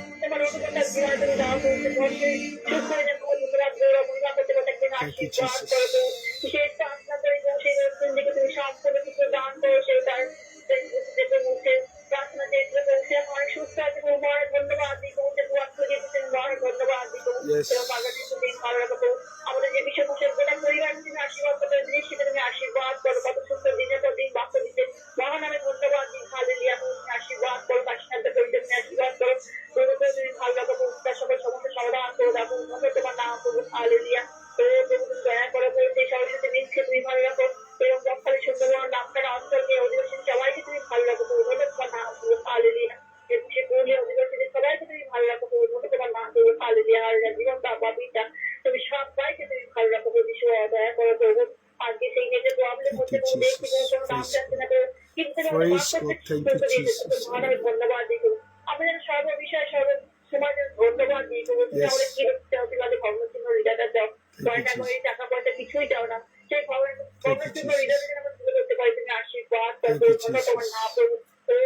Yes. আমাদের যে বিষয় পরিবার তুমি আশীর্বাদ করতে সেটা তুমি আশীর্বাদ করো, কত সুন্দর দিনের পর দিন বাক্য দিতে মহানামে ধন্যবাদ দিন। হালেলুয়া, তুমি আশীর্বাদ করো, তার সাথে তুমি আশীর্বাদ করো, তুমি ভালো লাগো, তার সকল সমস্যার সমাধান করে দেখো, তোমার নাম করবো। হালেলুয়া, তুমি দয়া করো, সেই সরস্বতী দিনকে তুমি ভালো রাখো এবং বক্তাদের সুন্দর নামটা অঞ্চলকে অধিবাসী সবাইকে তুমি ভালো রাখো, তোমার নাম করবো। হালেলুয়া, সে পুরুলিয়া অধিবাসীদের সবাইকে তুমি ভালো রাখো, তোমার নাম করবো। হালেলুয়া, জীবন বাবা পিতা তুমি সবাইকে তুমি ভালো রাখো, যিশু দয়া করো প্রভু। আজকে সেই যে প্রবলেম হচ্ছে প্রভু, দেখছি কোনো নাম যাচ্ছে না প্রভু, কিন্তু মহানামে ধন্যবাদ দিই প্রভু। আমরা যেন সর্ব বিষয় সর্ব সমাজের ধন্যবাদ দিই প্রভু। তুমি আমাদের কি হচ্ছে অতিবাদে ভগ্নচিহ্ন হৃদয়টা দাও, দয়া করে টাকা পয়সা কিছুই দাও না, সেই ভগ্নচিহ্ন হৃদয়টা যেন আমরা তুলে ধরতে পারি, তুমি আশীর্বাদ করো, তোমার নাম প্রভু।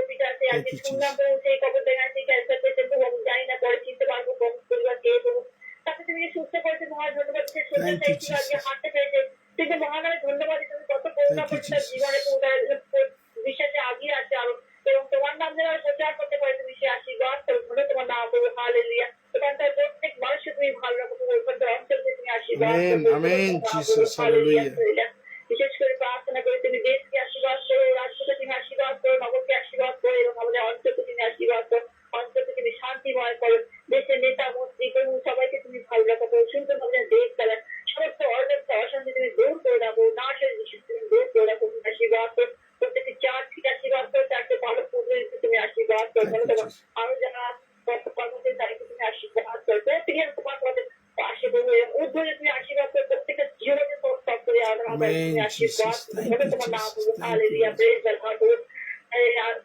পিতাতে আজকে শুনলাম প্রভু, সেই খবর দেখায় সেই ক্যান্সার পেশেন্ট প্রভু, আমি জানি না পরে চিনতে পারবো পরিবার কে প্রভু, তাকে তুমি সুস্থ করেছে, মহান ধন্যবাদ। সে শুনতে চাইছিল আজকে হাঁটতে পেরেছে, কিন্তু মহানামে ধন্যবাদ। তুমি কত করুণা করছো তার জীবনে, বিশ্বাসে আগিয়ে আছে আরো, এবং তোমার নাম যেন প্রচার করতে পারে, তুমি সে আশীর্বাদ করো, তোমার নাম করবো। হালেলুয়া, তোমার তার প্রত্যেক মানুষকে তুমি ভালো রাখো, অঞ্চলকে তুমি আশীর্বাদ করো। বিশেষ করে প্রার্থনা করে তুমি দেশকে আশীর্বাদ করো, রাজ্যকে তুমি আশীর্বাদ করো, নগরকে আশীর্বাদ করো এবং আমাদের অঞ্চলকে তুমি আশীর্বাদ করো, অঞ্চলকে তুমি শান্তিময় করো, দেশের নেতা মন্ত্রী প্রভু সবাইকে তুমি ভালো রাখো, সুন্দর ভাবে দেশ চালায়, সমস্ত অর্ধেকটা অশান্তি তুমি দূর করে রাখো, না সে তুমি দূর করে রাখো, তুমি আশীর্বাদ করো, প্রত্যেকটি চার্চকে আশীর্বাদ করো, চারটে ভালো পুজো তুমি আশীর্বাদ করো, আরো যারা কর্মচারী তাদেরকে তুমি আশীর্বাদ করো, প্রত্যেকে তোমার আশীর্বাদ উদ্যোগে তুমি আশীর্বাদ করো, প্রত্যেকটা জীবনে তুমি আশীর্বাদ তোমার নাম করবো। Hallelujah, praise the lord.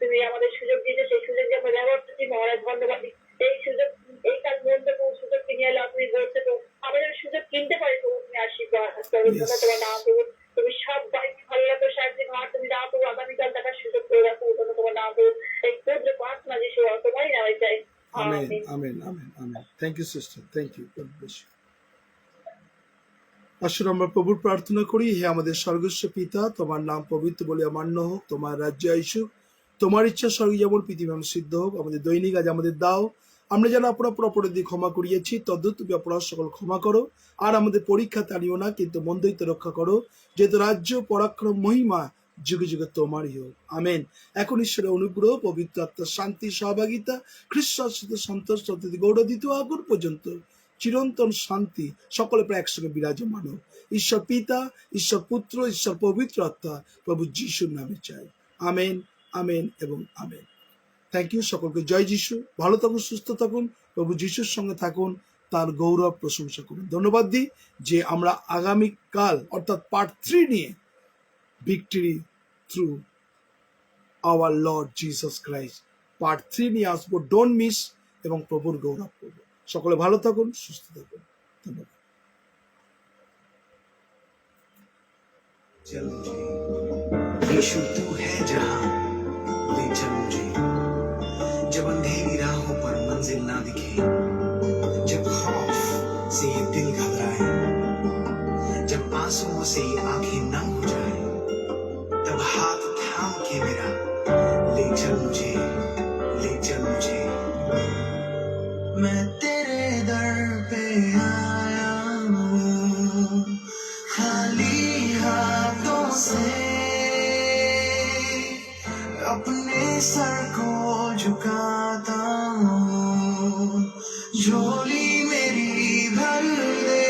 তুমি আমাদের সুযোগ দিয়েছো, সেই সুযোগ যে আমরা ব্যবহার করছি, মহারাজ ধন্যবাদ। এই সুযোগ, এই কাজ মধ্যে সুযোগ কিনে এলো, তুমি বলছো তো আমাদের সুযোগ কিনতে পারি, তো তুমি আশীর্বাদ করো, তোমার নাম করবো। তুমি সবাইকে ভালো রাখো, সাহায্য ঘর তুমি নাম করবো, আগামীকাল দেখার সুযোগ করে রাখো, তোমার নাম করবো। এই ক্ষুদ্র প্রার্থনা যিশু তোমারই নামে চাই। Amen, amen, amen, amen. Thank you, sister. Thank you. God bless you. আসুন আমরা প্রভুর প্রার্থনা করি। হে আমাদের স্বর্গস্ব পিতা, তোমার নাম পবিত্র বলে মান্য হোক, তোমার রাজ্য আইসুক, তোমার ইচ্ছা স্বর্গে যেমন পৃথিবী সিদ্ধ হোক। আমাদের দৈনিক আজ আমাদের দাও, আমরা যেন আপনার অপরাধী ক্ষমা করিয়েছি, তদ্রূপ তুমি অপরাধ সকল ক্ষমা করো, আর আমাদের পরীক্ষাতে আনিও না, কিন্তু মন্দ হইতে রক্ষা করো, যেহেতু রাজ্য পরাক্রম মহিমা যুগে যুগে তোমারই হোক। আমেন। এখন ঈশ্বরের অনুগ্রহ, পবিত্র আত্মার শান্তি, সহভাগিতা, খ্রিস্টের সাথে সন্তোষ গৌরব দ্বিতীয় আগুন পর্যন্ত চিরন্তন শান্তি সকলে প্রায় একসঙ্গে বিরাজমান হোক। ঈশ্বর পিতা, ঈশ্বর পুত্র, ঈশ্বর পবিত্র আত্মা প্রভু যিশুর নামে চাই। আমেন, আমেন এবং আমেন। Thank you. সকলকে জয় যিশু। ভালো থাকুন, সুস্থ থাকুন, প্রভু যিশুর সঙ্গে থাকুন, তার গৌরব প্রশংসা করুন। ধন্যবাদ দিই যে আমরা আগামীকাল অর্থাৎ পার্ট 3 নিয়ে victory through our Lord Jesus Christ part 3 নিয়ে আসবো। ডোন্ট মিস এবং প্রভুর গৌরব করবো। সকলে ভালো থাকুন, সুস্থ থাকুন। ধন্যবাদ। चल मुझे यीशु तू है जहां ले चल मुझे, जब अंधेरी राहों पर मंजिल ना दिखे, जब खौफ से ये दिल घबराए, जब आंसुओं से ये आंखें नम हो जाए, तब हाथ थाम के मेरा ले चल मुझे, ले चल मुझे। मैं तेरे दर पे आया हूँ खाली हाथों से, अपने सर को झुकाता हूँ, झोली मेरी भर दे,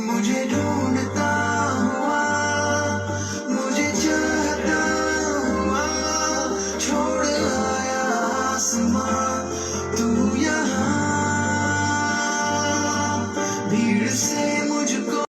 मुझे ढूंढता हूँ